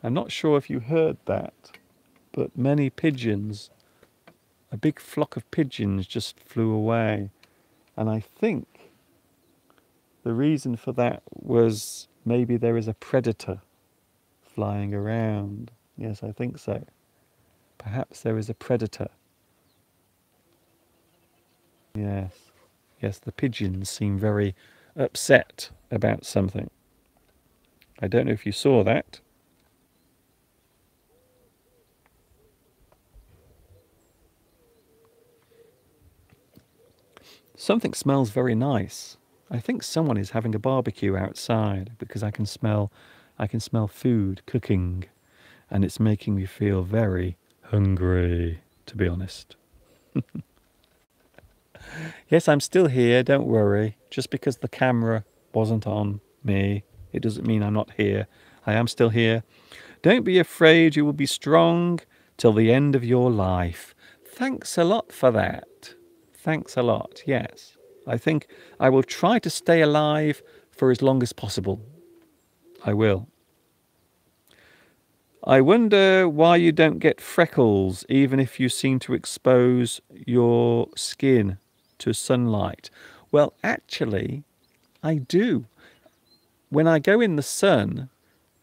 I'm not sure if you heard that, but many pigeons, a big flock of pigeons just flew away. And I think the reason for that was maybe there is a predator flying around. Yes, I think so. Perhaps there is a predator. Yes. Yes, the pigeons seem very upset about something. I don't know if you saw that. Something smells very nice. I think someone is having a barbecue outside because I can smell food cooking, and it's making me feel very hungry, to be honest. Yes, I'm still here, don't worry. Just because the camera wasn't on me, it doesn't mean I'm not here. I am still here. Don't be afraid, you will be strong till the end of your life. Thanks a lot for that. Thanks a lot, yes. I think I will try to stay alive for as long as possible. I will. I wonder why you don't get freckles, even if you seem to expose your skin to sunlight. Well, actually, I do. When I go in the sun,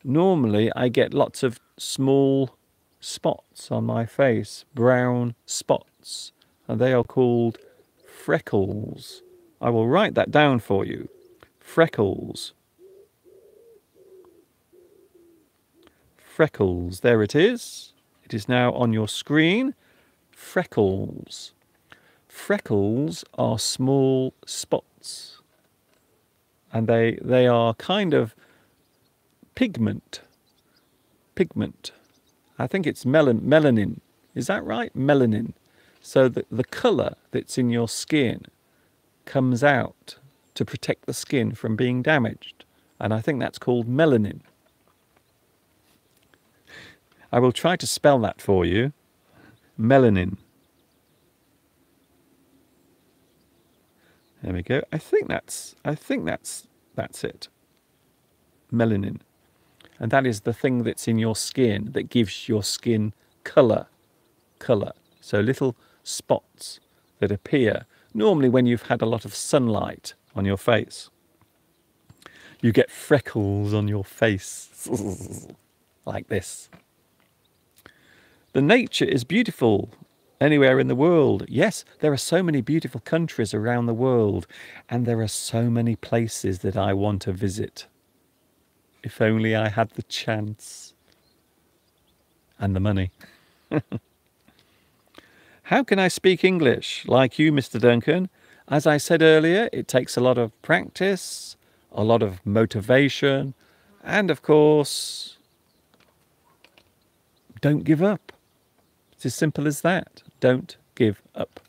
normally I get lots of small spots on my face, brown spots, and they are called freckles. I will write that down for you. Freckles. Freckles. There it is. It is now on your screen. Freckles. Freckles are small spots. And they are kind of pigment. I think it's melanin. Is that right? Melanin. So the colour that's in your skin comes out to protect the skin from being damaged. And I think that's called melanin. I will try to spell that for you. Melanin. There we go. I think that's it. Melanin. And that is the thing that's in your skin that gives your skin colour. So little spots that appear normally when you've had a lot of sunlight on your face. You get freckles on your face like this. The nature is beautiful anywhere in the world. Yes, there are so many beautiful countries around the world, and there are so many places that I want to visit. If only I had the chance and the money. How can I speak English like you, Mr. Duncan? As I said earlier, it takes a lot of practice, a lot of motivation, and of course, don't give up. It's as simple as that. Don't give up.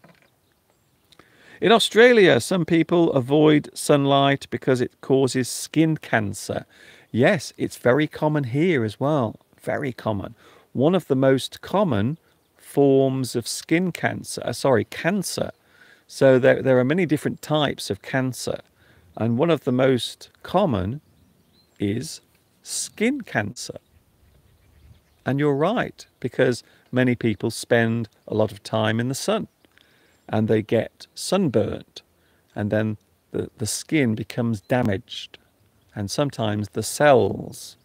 In Australia, some people avoid sunlight because it causes skin cancer. Yes, it's very common here as well. Very common. One of the most common forms of skin cancer. Cancer. So there are many different types of cancer. And one of the most common is skin cancer. And you're right, because many people spend a lot of time in the sun and they get sunburnt, and then the skin becomes damaged, and sometimes the cells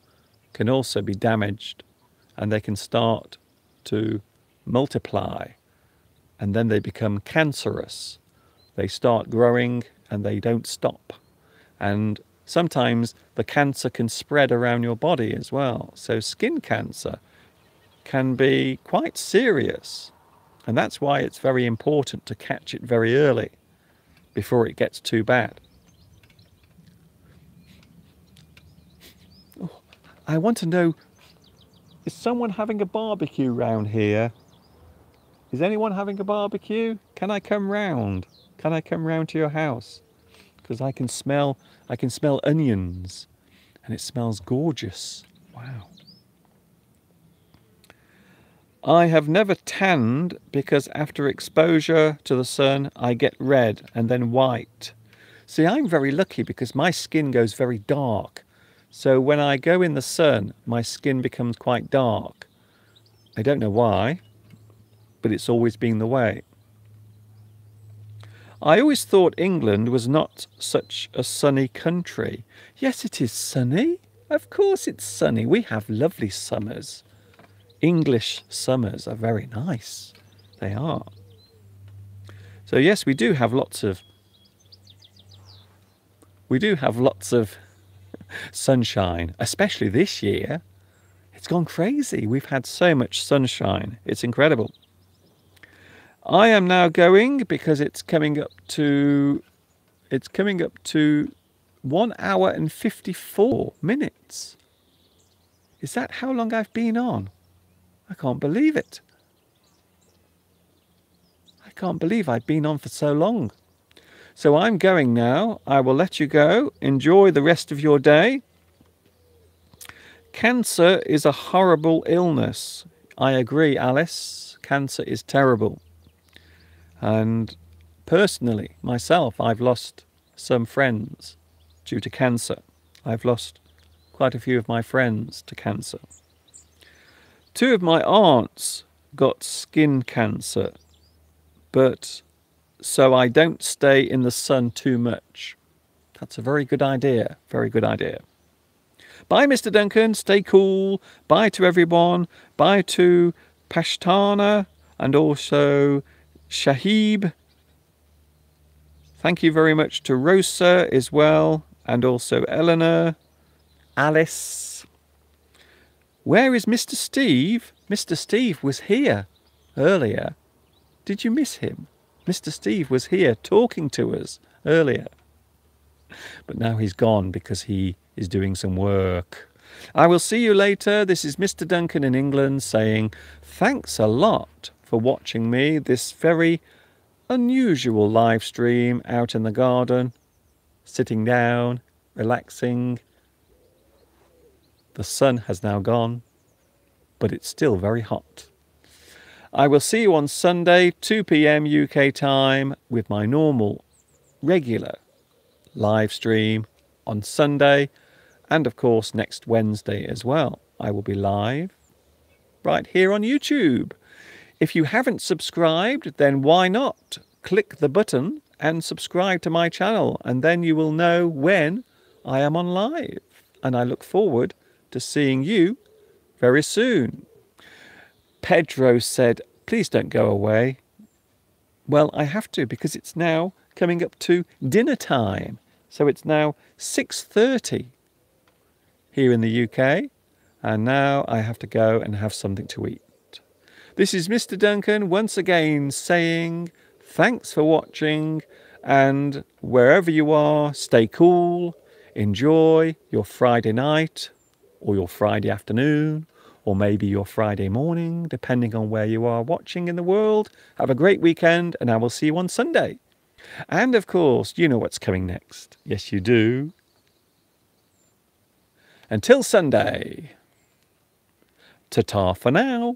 can also be damaged, and they can start to multiply, and then they become cancerous. They start growing and they don't stop, and sometimes the cancer can spread around your body as well. So skin cancer can be quite serious, and that's why it's very important to catch it very early before it gets too bad. Oh, I want to know, is someone having a barbecue round here? Is anyone having a barbecue? Can I come round? Can I come round to your house? Because I can smell onions, and it smells gorgeous. Wow. I have never tanned because after exposure to the sun, I get red and then white. See, I'm very lucky because my skin goes very dark. So when I go in the sun, my skin becomes quite dark. I don't know why, but it's always been the way. I always thought England was not such a sunny country. Yes, it is sunny. Of course it's sunny. We have lovely summers. English summers are very nice. They are. So yes, we do have lots of sunshine, especially this year. It's gone crazy. We've had so much sunshine. It's incredible. I am now going because it's coming up to 1 hour and 54 minutes. Is that how long I've been on? I can't believe it. I can't believe I've been on for so long. So I'm going now. I will let you go. Enjoy the rest of your day. Cancer is a horrible illness. I agree, Alice. Cancer is terrible. And personally, myself, I've lost some friends due to cancer. I've lost quite a few of my friends to cancer. 2 of my aunts got skin cancer, but so I don't stay in the sun too much. That's a very good idea. Very good idea. Bye, Mr. Duncan. Stay cool. Bye to everyone. Bye to Pashtana and also Shahib. Thank you very much to Rosa as well, and also Eleanor, Alice. Where is Mr. Steve? Mr. Steve was here earlier. Did you miss him? Mr. Steve was here talking to us earlier. But now he's gone because he is doing some work. I will see you later. This is Mr. Duncan in England saying thanks a lot for watching me this very unusual live stream out in the garden, sitting down, relaxing. The sun has now gone, but it's still very hot. I will see you on Sunday, 2 p.m. UK time, with my normal, regular live stream on Sunday, and of course next Wednesday as well. I will be live right here on YouTube. If you haven't subscribed, then why not click the button and subscribe to my channel, and then you will know when I am on live. And I look forward to seeing you very soon. Pedro said, please don't go away. Well, I have to, because it's now coming up to dinner time. So it's now 6:30 here in the UK, and now I have to go and have something to eat. This is Mr. Duncan once again saying thanks for watching, and wherever you are, stay cool, enjoy your Friday night or your Friday afternoon, or maybe your Friday morning, depending on where you are watching in the world. Have a great weekend, and I will see you on Sunday. And of course, you know what's coming next. Yes, you do. Until Sunday, ta-ta for now.